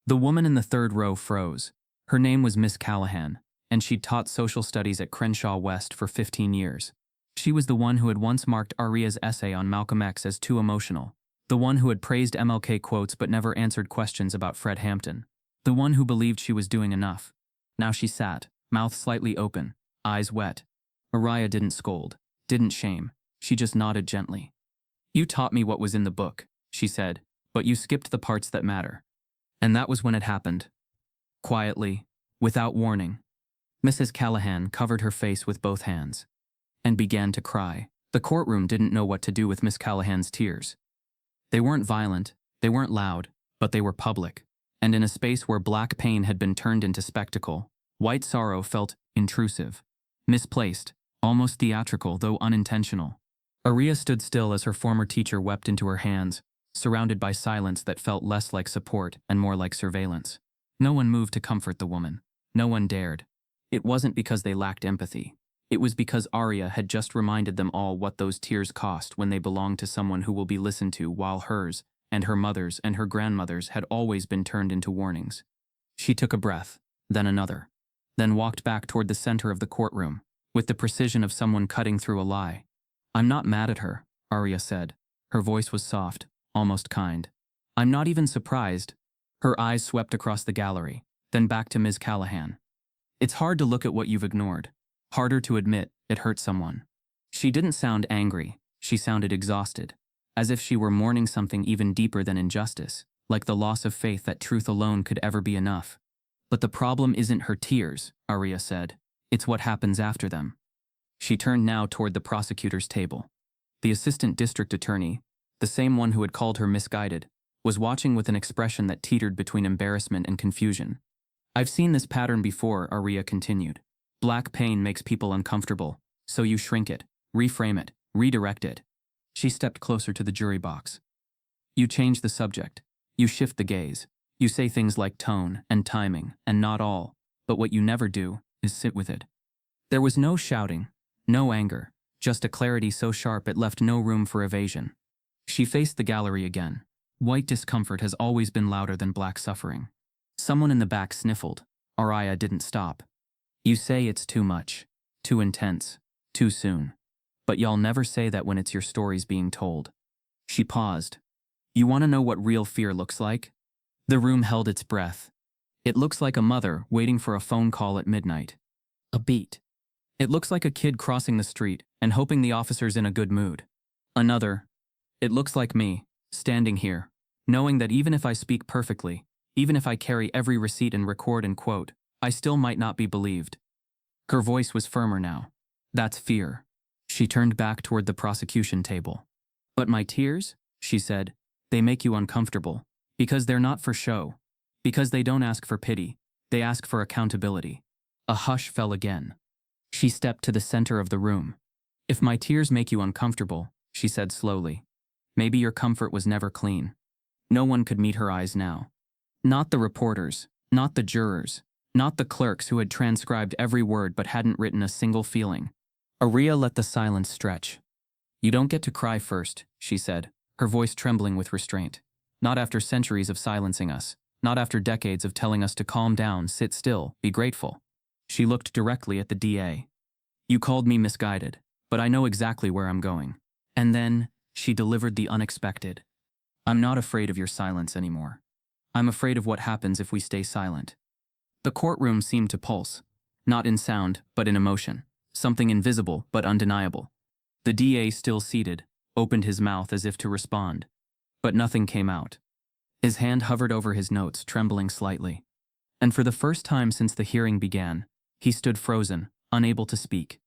Speaker 1: The woman in the third row froze. Her name was Miss Callahan, and she'd taught social studies at Crenshaw West for 15 years. She was the one who had once marked Ariyah's essay on Malcolm X as too emotional, the one who had praised MLK quotes but never answered questions about Fred Hampton, the one who believed she was doing enough. Now she sat, mouth slightly open, eyes wet. Ariyah didn't scold, didn't shame, she just nodded gently. "You taught me what was in the book," she said, "but you skipped the parts that matter." And that was when it happened. Quietly, without warning, Mrs. Callahan covered her face with both hands and began to cry. The courtroom didn't know what to do with Miss Callahan's tears. They weren't violent, they weren't loud, but they were public. And in a space where black pain had been turned into spectacle, white sorrow felt intrusive, misplaced, almost theatrical though unintentional. Ariyah stood still as her former teacher wept into her hands, surrounded by silence that felt less like support and more like surveillance. No one moved to comfort the woman. No one dared. It wasn't because they lacked empathy. It was because Ariyah had just reminded them all what those tears cost when they belonged to someone who will be listened to, while hers, and her mother's and her grandmother's had always been turned into warnings. She took a breath, then another, then walked back toward the center of the courtroom, with the precision of someone cutting through a lie. "I'm not mad at her," Ariyah said. Her voice was soft, almost kind. "I'm not even surprised." Her eyes swept across the gallery, then back to Ms. Callahan. "It's hard to look at what you've ignored. Harder to admit it hurt someone." She didn't sound angry, she sounded exhausted, as if she were mourning something even deeper than injustice, like the loss of faith that truth alone could ever be enough. "But the problem isn't her tears," Ariyah said. "It's what happens after them." She turned now toward the prosecutor's table. The assistant district attorney, the same one who had called her misguided, was watching with an expression that teetered between embarrassment and confusion. "I've seen this pattern before," Ariyah continued. "Black pain makes people uncomfortable, so you shrink it, reframe it, redirect it." She stepped closer to the jury box. "You change the subject. You shift the gaze. You say things like tone and timing and not all, but what you never do is sit with it." There was no shouting, no anger, just a clarity so sharp it left no room for evasion. She faced the gallery again. White discomfort has always been louder than black suffering. Someone in the back sniffled. Ariyah didn't stop. "You say it's too much, too intense, too soon. But y'all never say that when it's your stories being told." She paused. "You want to know what real fear looks like?" The room held its breath. "It looks like a mother waiting for a phone call at midnight. A beat. It looks like a kid crossing the street and hoping the officer's in a good mood. Another. It looks like me, standing here, knowing that even if I speak perfectly, even if I carry every receipt and record and quote, I still might not be believed." Her voice was firmer now. "That's fear." She turned back toward the prosecution table. "But my tears," she said, "they make you uncomfortable. Because they're not for show. Because they don't ask for pity. They ask for accountability." A hush fell again. She stepped to the center of the room. "If my tears make you uncomfortable," she said slowly, "maybe your comfort was never clean." No one could meet her eyes now. Not the reporters, not the jurors, not the clerks who had transcribed every word but hadn't written a single feeling. Ariyah let the silence stretch. "You don't get to cry first," she said, her voice trembling with restraint. "Not after centuries of silencing us, not after decades of telling us to calm down, sit still, be grateful." She looked directly at the DA. "You called me misguided, but I know exactly where I'm going." And then, she delivered the unexpected. "I'm not afraid of your silence anymore. I'm afraid of what happens if we stay silent." The courtroom seemed to pulse, not in sound, but in emotion, something invisible but undeniable. The DA, still seated, opened his mouth as if to respond, but nothing came out. His hand hovered over his notes, trembling slightly. And for the first time since the hearing began, he stood frozen, unable to speak.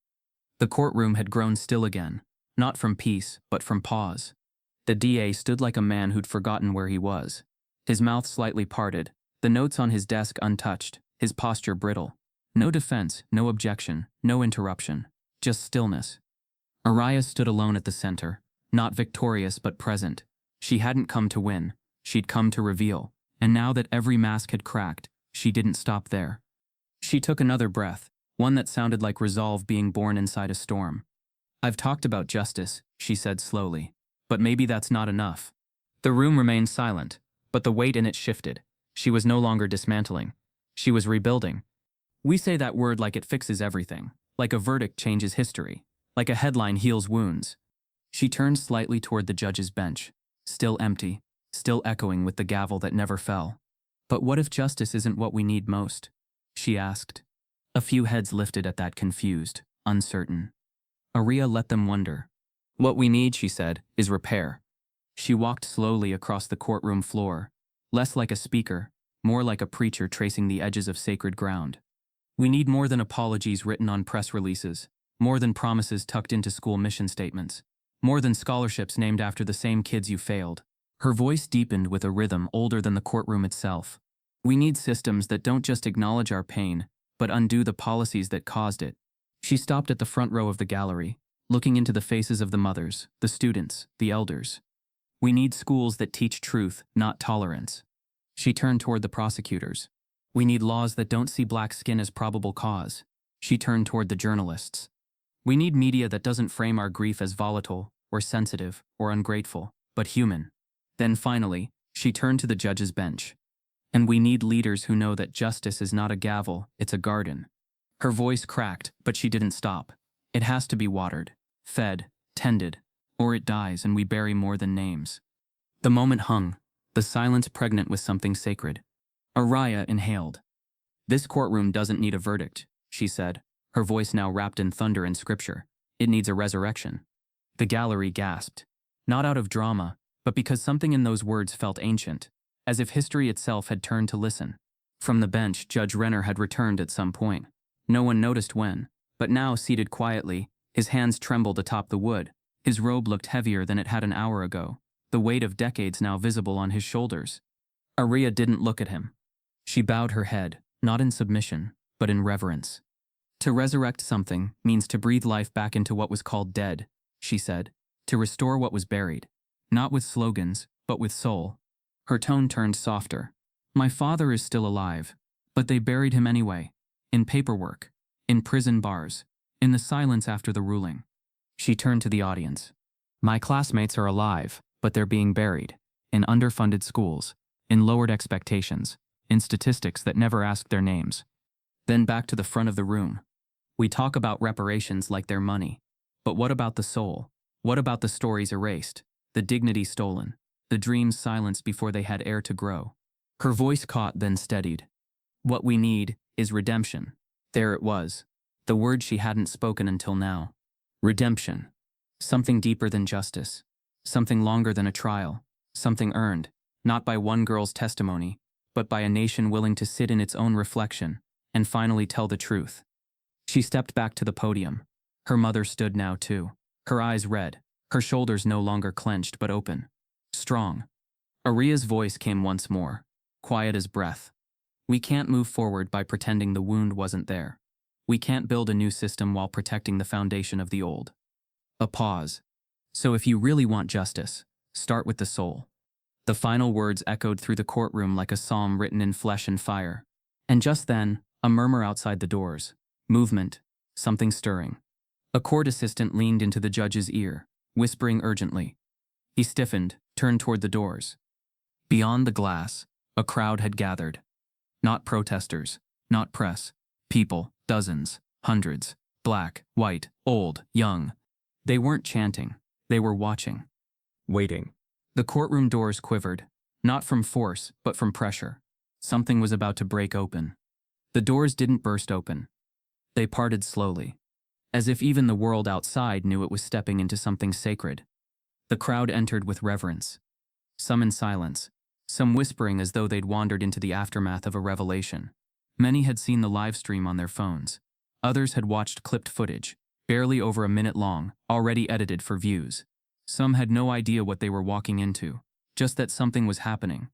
Speaker 1: The courtroom had grown still again, not from peace, but from pause. The DA stood like a man who'd forgotten where he was, his mouth slightly parted, the notes on his desk untouched, his posture brittle. No defense, no objection, no interruption, just stillness. Ariyah stood alone at the center, not victorious but present. She hadn't come to win, she'd come to reveal, and now that every mask had cracked, she didn't stop there. She took another breath, one that sounded like resolve being born inside a storm. "I've talked about justice," she said slowly, "but maybe that's not enough." The room remained silent, but the weight in it shifted. She was no longer dismantling. She was rebuilding. We say that word like it fixes everything, like a verdict changes history, like a headline heals wounds. She turned slightly toward the judge's bench, still empty, still echoing with the gavel that never fell. But what if justice isn't what we need most? She asked. A few heads lifted at that, confused, uncertain. Ariyah let them wonder. What we need, she said, is repair. She walked slowly across the courtroom floor, less like a speaker, more like a preacher tracing the edges of sacred ground. We need more than apologies written on press releases, more than promises tucked into school mission statements, more than scholarships named after the same kids you failed. Her voice deepened with a rhythm older than the courtroom itself. We need systems that don't just acknowledge our pain, but undo the policies that caused it. She stopped at the front row of the gallery, looking into the faces of the mothers, the students, the elders. We need schools that teach truth, not tolerance. She turned toward the prosecutors. We need laws that don't see black skin as probable cause. She turned toward the journalists. We need media that doesn't frame our grief as volatile, or sensitive, or ungrateful, but human. Then finally, she turned to the judge's bench. And we need leaders who know that justice is not a gavel, it's a garden. Her voice cracked, but she didn't stop. It has to be watered, fed, tended, or it dies and we bury more than names. The moment hung, the silence pregnant with something sacred. Ariyah inhaled. This courtroom doesn't need a verdict, she said, her voice now wrapped in thunder and scripture. It needs a resurrection. The gallery gasped. Not out of drama, but because something in those words felt ancient, as if history itself had turned to listen. From the bench, Judge Renner had returned at some point. No one noticed when, but now seated quietly, his hands trembled atop the wood. His robe looked heavier than it had an hour ago, the weight of decades now visible on his shoulders. Ariyah didn't look at him. She bowed her head, not in submission, but in reverence. To resurrect something means to breathe life back into what was called dead, she said, to restore what was buried, not with slogans, but with soul. Her tone turned softer. My father is still alive, but they buried him anyway, in paperwork, in prison bars, in the silence after the ruling. She turned to the audience. My classmates are alive, but they're being buried, in underfunded schools, in lowered expectations, in statistics that never asked their names. Then back to the front of the room. We talk about reparations like they're money. But what about the soul? What about the stories erased, the dignity stolen, the dreams silenced before they had air to grow? Her voice caught, then steadied. What we need is redemption. There it was, the word she hadn't spoken until now. Redemption. Something deeper than justice. Something longer than a trial. Something earned, not by one girl's testimony, but by a nation willing to sit in its own reflection and finally tell the truth. She stepped back to the podium. Her mother stood now too, her eyes red, her shoulders no longer clenched but open. Strong. Ariyah's voice came once more, quiet as breath. We can't move forward by pretending the wound wasn't there. We can't build a new system while protecting the foundation of the old. A pause. So if you really want justice, start with the soul. The final words echoed through the courtroom like a psalm written in flesh and fire. And just then, a murmur outside the doors. Movement. Something stirring. A court assistant leaned into the judge's ear, whispering urgently. He stiffened, turned toward the doors. Beyond the glass, a crowd had gathered. Not protesters, not press. People, dozens, hundreds, black, white, old, young. They weren't chanting, they were watching. Waiting. The courtroom doors quivered, not from force, but from pressure. Something was about to break open. The doors didn't burst open. They parted slowly, as if even the world outside knew it was stepping into something sacred. The crowd entered with reverence. Some in silence, some whispering as though they'd wandered into the aftermath of a revelation. Many had seen the live stream on their phones. Others had watched clipped footage, barely over a minute long, already edited for views. Some had no idea what they were walking into, just that something was happening.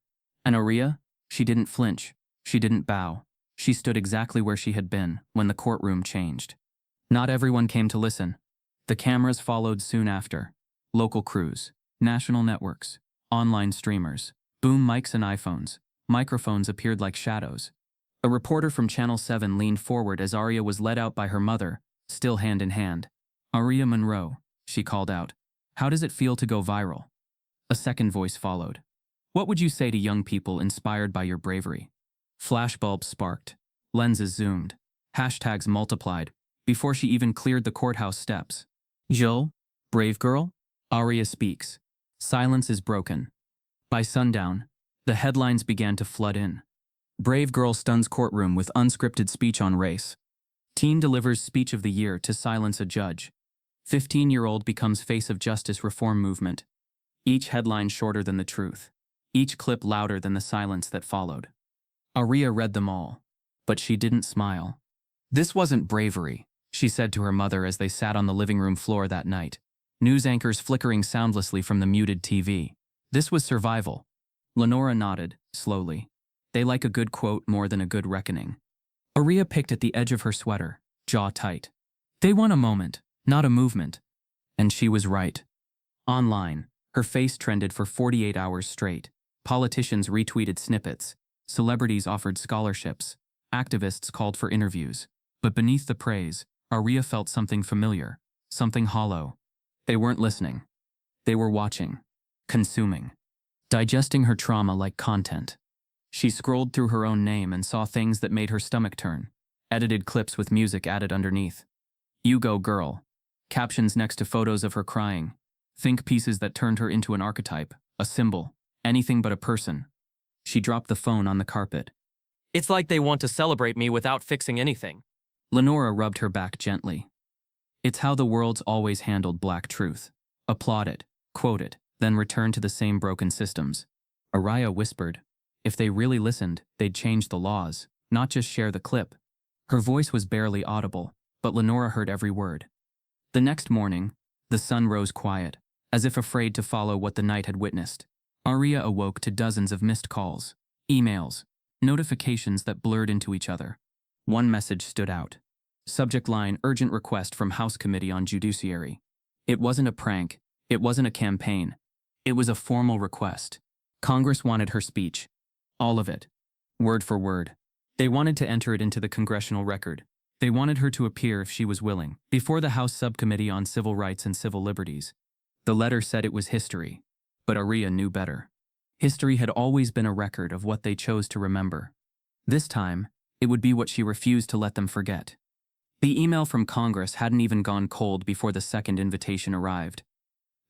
Speaker 1: And Ariyah? She didn't flinch. She didn't bow. She stood exactly where she had been when the courtroom changed. Not everyone came to listen. The cameras followed soon after. Local crews, national networks, online streamers, boom mics and iPhones. Microphones appeared like shadows. A reporter from Channel 7 leaned forward as Ariyah was led out by her mother, still hand in hand. Ariyah Monroe, she called out. How does it feel to go viral? A second voice followed. What would you say to young people inspired by your bravery? Flashbulbs sparked. Lenses zoomed. Hashtags multiplied. Before she even cleared the courthouse steps. Joel? Brave girl? Ariyah speaks. Silence is broken. By sundown, the headlines began to flood in. Brave girl stuns courtroom with unscripted speech on race. Teen delivers speech of the year to silence a judge. 15-year-old becomes face of justice reform movement. Each headline shorter than the truth. Each clip louder than the silence that followed. Ariyah read them all, but she didn't smile. This wasn't bravery, she said to her mother as they sat on the living room floor that night. News anchors flickering soundlessly from the muted TV. This was survival. Lenora nodded, slowly. They like a good quote more than a good reckoning. Ariyah picked at the edge of her sweater, jaw tight. They want a moment, not a movement. And she was right. Online, her face trended for 48 hours straight. Politicians retweeted snippets. Celebrities offered scholarships. Activists called for interviews. But beneath the praise, Ariyah felt something familiar, something hollow. They weren't listening. They were watching, consuming, digesting her trauma like content. She scrolled through her own name and saw things that made her stomach turn. Edited clips with music added underneath. You go, girl. Captions next to photos of her crying. Think pieces that turned her into an archetype, a symbol, anything but a person. She dropped the phone on the carpet.
Speaker 4: It's like they want to celebrate me without fixing anything.
Speaker 1: Lenora rubbed her back gently. It's how the world's always handled black truth. Applaud it, quote it, then return to the same broken systems. Ariyah whispered. If they really listened, they'd change the laws, not just share the clip. Her voice was barely audible, but Lenora heard every word. The next morning, the sun rose quiet, as if afraid to follow what the night had witnessed. Ariyah awoke to dozens of missed calls, emails, notifications that blurred into each other. One message stood out. Subject line: urgent request from House Committee on Judiciary. It wasn't a prank. It wasn't a campaign. It was a formal request. Congress wanted her speech. All of it. Word for word. They wanted to enter it into the congressional record. They wanted her to appear if she was willing, before the House Subcommittee on Civil Rights and Civil Liberties. The letter said it was history, but Ariyah knew better. History had always been a record of what they chose to remember. This time, it would be what she refused to let them forget. The email from Congress hadn't even gone cold before the second invitation arrived.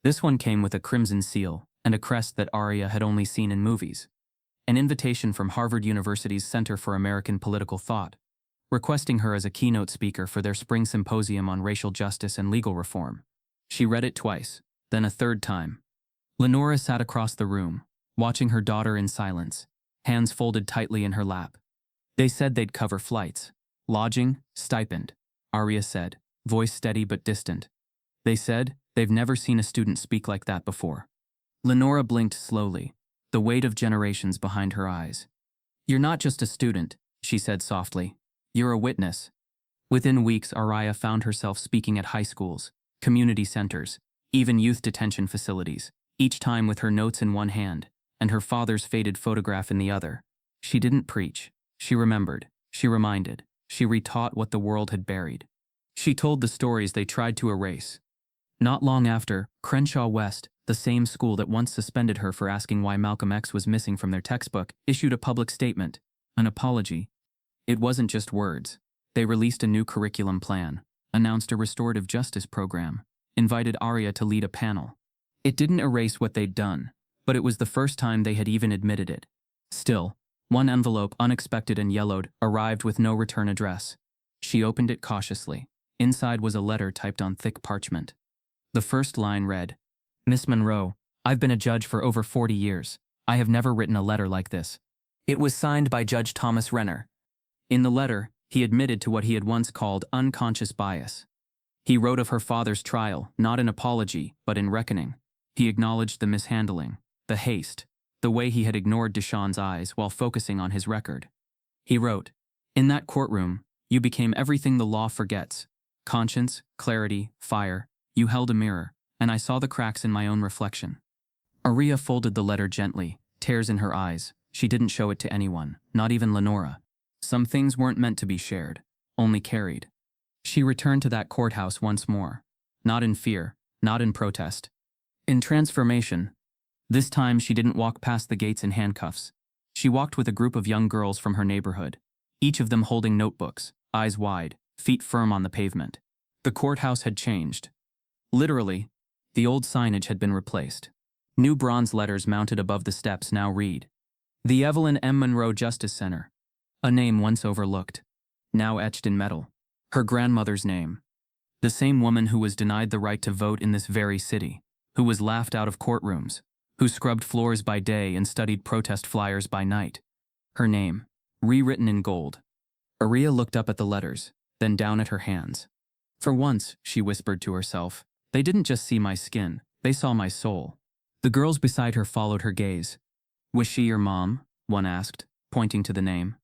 Speaker 1: This one came with a crimson seal and a crest that Ariyah had only seen in movies. An invitation from Harvard University's Center for American Political Thought, requesting her as a keynote speaker for their spring symposium on racial justice and legal reform. She read it twice, then a third time. Lenora sat across the room, watching her daughter in silence, hands folded tightly in her lap. They said they'd cover flights, lodging, stipend, Ariyah said, voice steady but distant. They said they've never seen a student speak like that before. Lenora blinked slowly, the weight of generations behind her eyes. You're not just a student, she said softly. You're a witness. Within weeks, Ariyah found herself speaking at high schools, community centers, even youth detention facilities, each time with her notes in one hand and her father's faded photograph in the other. She didn't preach. She remembered. She reminded. She retaught what the world had buried. She told the stories they tried to erase. Not long after, Crenshaw West, the same school that once suspended her for asking why Malcolm X was missing from their textbook, issued a public statement, an apology. It wasn't just words. They released a new curriculum plan, announced a restorative justice program, invited Ariyah to lead a panel. It didn't erase what they'd done, but it was the first time they had even admitted it. Still, one envelope, unexpected and yellowed, arrived with no return address. She opened it cautiously. Inside was a letter typed on thick parchment. The first line read, Miss Monroe, I've been a judge for over 40 years. I have never written a letter like this. It was signed by Judge Thomas Renner. In the letter, he admitted to what he had once called unconscious bias. He wrote of her father's trial, not in apology, but in reckoning. He acknowledged the mishandling, the haste, the way he had ignored Deshawn's eyes while focusing on his record. He wrote, In that courtroom, you became everything the law forgets. Conscience, clarity, fire. You held a mirror, and I saw the cracks in my own reflection. Ariyah folded the letter gently, tears in her eyes. She didn't show it to anyone, not even Lenora. Some things weren't meant to be shared, only carried. She returned to that courthouse once more. Not in fear, not in protest. In transformation. This time, she didn't walk past the gates in handcuffs. She walked with a group of young girls from her neighborhood, each of them holding notebooks, eyes wide, feet firm on the pavement. The courthouse had changed. Literally, the old signage had been replaced. New bronze letters mounted above the steps now read, "The Evelyn M. Monroe Justice Center," a name once overlooked, now etched in metal. Her grandmother's name. The same woman who was denied the right to vote in this very city, who was laughed out of courtrooms, who scrubbed floors by day and studied protest flyers by night. Her name, rewritten in gold. Ariyah looked up at the letters, then down at her hands. For once, she whispered to herself, they didn't just see my skin, they saw my soul. The girls beside her followed her gaze. Was she your mom? One asked, pointing to the name.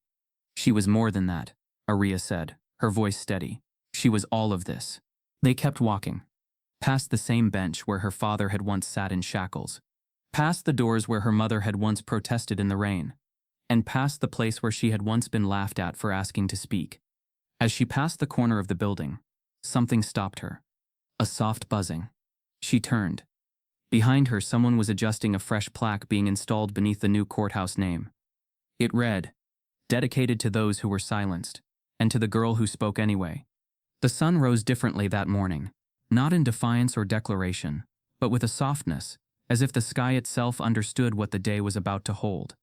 Speaker 1: She was more than that, Ariyah said, her voice steady. She was all of this. They kept walking. Past the same bench where her father had once sat in shackles. Past the doors where her mother had once protested in the rain. And past the place where she had once been laughed at for asking to speak. As she passed the corner of the building, something stopped her. A soft buzzing. She turned. Behind her, someone was adjusting a fresh plaque being installed beneath the new courthouse name. It read, "Dedicated to those who were silenced, and to the girl who spoke anyway." The sun rose differently that morning, not in defiance or declaration, but with a softness, as if the sky itself understood what the day was about to hold.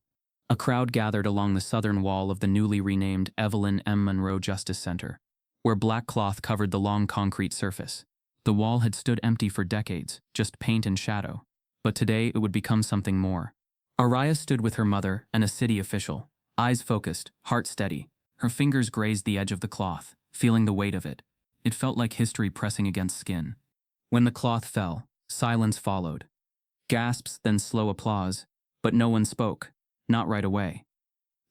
Speaker 1: A crowd gathered along the southern wall of the newly renamed Evelyn M. Monroe Justice Center, where black cloth covered the long concrete surface. The wall had stood empty for decades, just paint and shadow, but today it would become something more. Ariyah stood with her mother and a city official, eyes focused, heart steady. Her fingers grazed the edge of the cloth, feeling the weight of it. It felt like history pressing against skin. When the cloth fell, silence followed. Gasps, then slow applause, but no one spoke, not right away.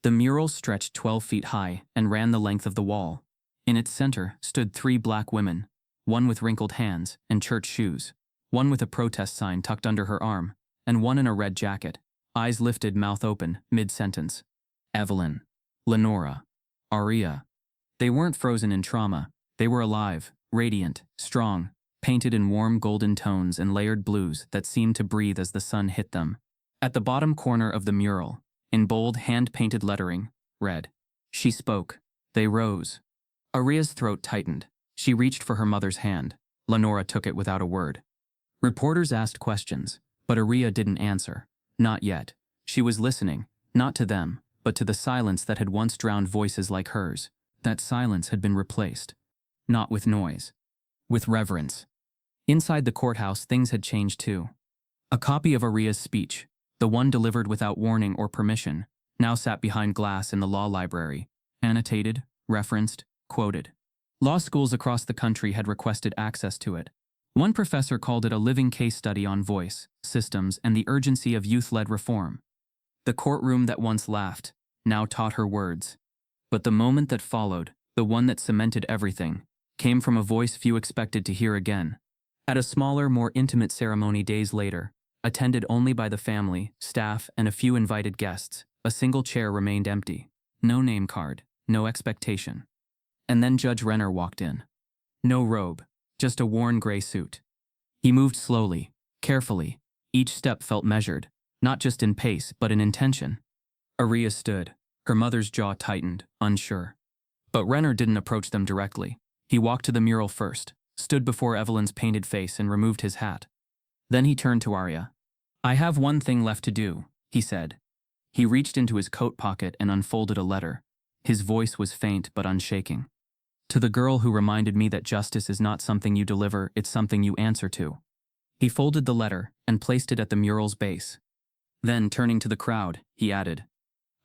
Speaker 1: The mural stretched 12 feet high and ran the length of the wall. In its center stood 3 black women, one with wrinkled hands and church shoes, one with a protest sign tucked under her arm, and one in a red jacket, eyes lifted, mouth open, mid-sentence. Evelyn, Lenora, Ariyah. They weren't frozen in trauma. They were alive, radiant, strong, painted in warm golden tones and layered blues that seemed to breathe as the sun hit them. At the bottom corner of the mural, in bold hand-painted lettering, read, "She spoke." They rose. Ariyah's throat tightened. She reached for her mother's hand. Lenora took it without a word. Reporters asked questions, but Ariyah didn't answer. Not yet. She was listening, not to them, but to the silence that had once drowned voices like hers. That silence had been replaced. Not with noise. With reverence. Inside the courthouse, things had changed too. A copy of Ariyah's speech, the one delivered without warning or permission, now sat behind glass in the law library, annotated, referenced, quoted. Law schools across the country had requested access to it. One professor called it a living case study on voice, systems, and the urgency of youth-led reform. The courtroom that once laughed, now taught her words. But the moment that followed, the one that cemented everything, came from a voice few expected to hear again. At a smaller, more intimate ceremony days later, attended only by the family, staff, and a few invited guests, a single chair remained empty. No name card, no expectation. And then Judge Renner walked in. No robe, just a worn gray suit. He moved slowly, carefully. Each step felt measured, not just in pace, but in intention. Ariyah stood, her mother's jaw tightened, unsure. But Renner didn't approach them directly. He walked to the mural first, stood before Evelyn's painted face and removed his hat. Then he turned to Ariyah. "I have one thing left to do," he said. He reached into his coat pocket and unfolded a letter. His voice was faint but unshaking. "To the girl who reminded me that justice is not something you deliver, it's something you answer to." He folded the letter and placed it at the mural's base. Then, turning to the crowd, he added,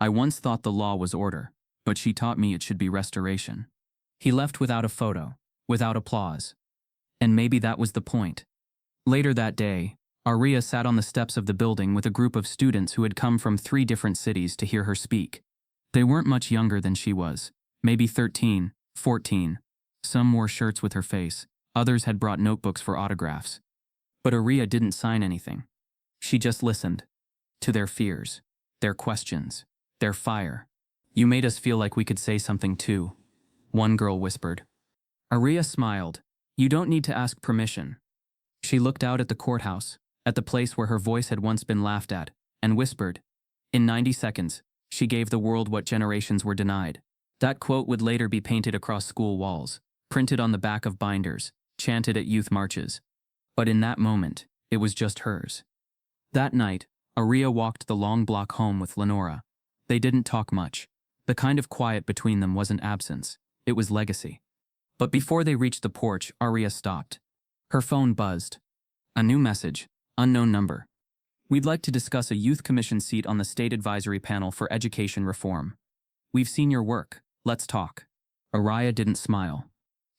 Speaker 1: "I once thought the law was order, but she taught me it should be restoration." He left without a photo, without applause. And maybe that was the point. Later that day, Ariyah sat on the steps of the building with a group of students who had come from 3 different cities to hear her speak. They weren't much younger than she was, maybe 13, 14. Some wore shirts with her face, others had brought notebooks for autographs. But Ariyah didn't sign anything. She just listened. To their fears, their questions, their fire. "You made us feel like we could say something too," one girl whispered. Ariyah smiled. "You don't need to ask permission." She looked out at the courthouse, at the place where her voice had once been laughed at, and whispered. In 90 seconds, she gave the world what generations were denied. That quote would later be painted across school walls, printed on the back of binders, chanted at youth marches. But in that moment, it was just hers. That night, Ariyah walked the long block home with Lenora. They didn't talk much. The kind of quiet between them wasn't absence, it was legacy. But before they reached the porch, Ariyah stopped. Her phone buzzed. A new message, unknown number. We'd like to discuss a youth commission seat on the State Advisory Panel for Education Reform. We've seen your work, let's talk. Ariyah didn't smile.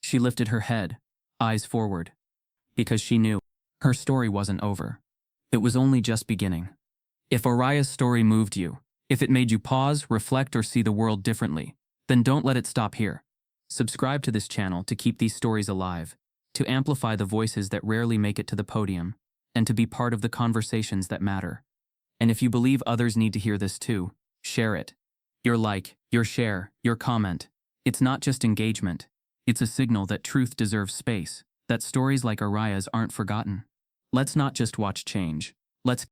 Speaker 1: She lifted her head, eyes forward. Because she knew, her story wasn't over. It was only just beginning. If Ariyah's story moved you, if it made you pause, reflect, or see the world differently, then don't let it stop here. Subscribe to this channel to keep these stories alive, to amplify the voices that rarely make it to the podium, and to be part of the conversations that matter. And if you believe others need to hear this too, share it. Your like, your share, your comment. It's not just engagement. It's a signal that truth deserves space, that stories like Ariyah's aren't forgotten. Let's not just watch change. Let's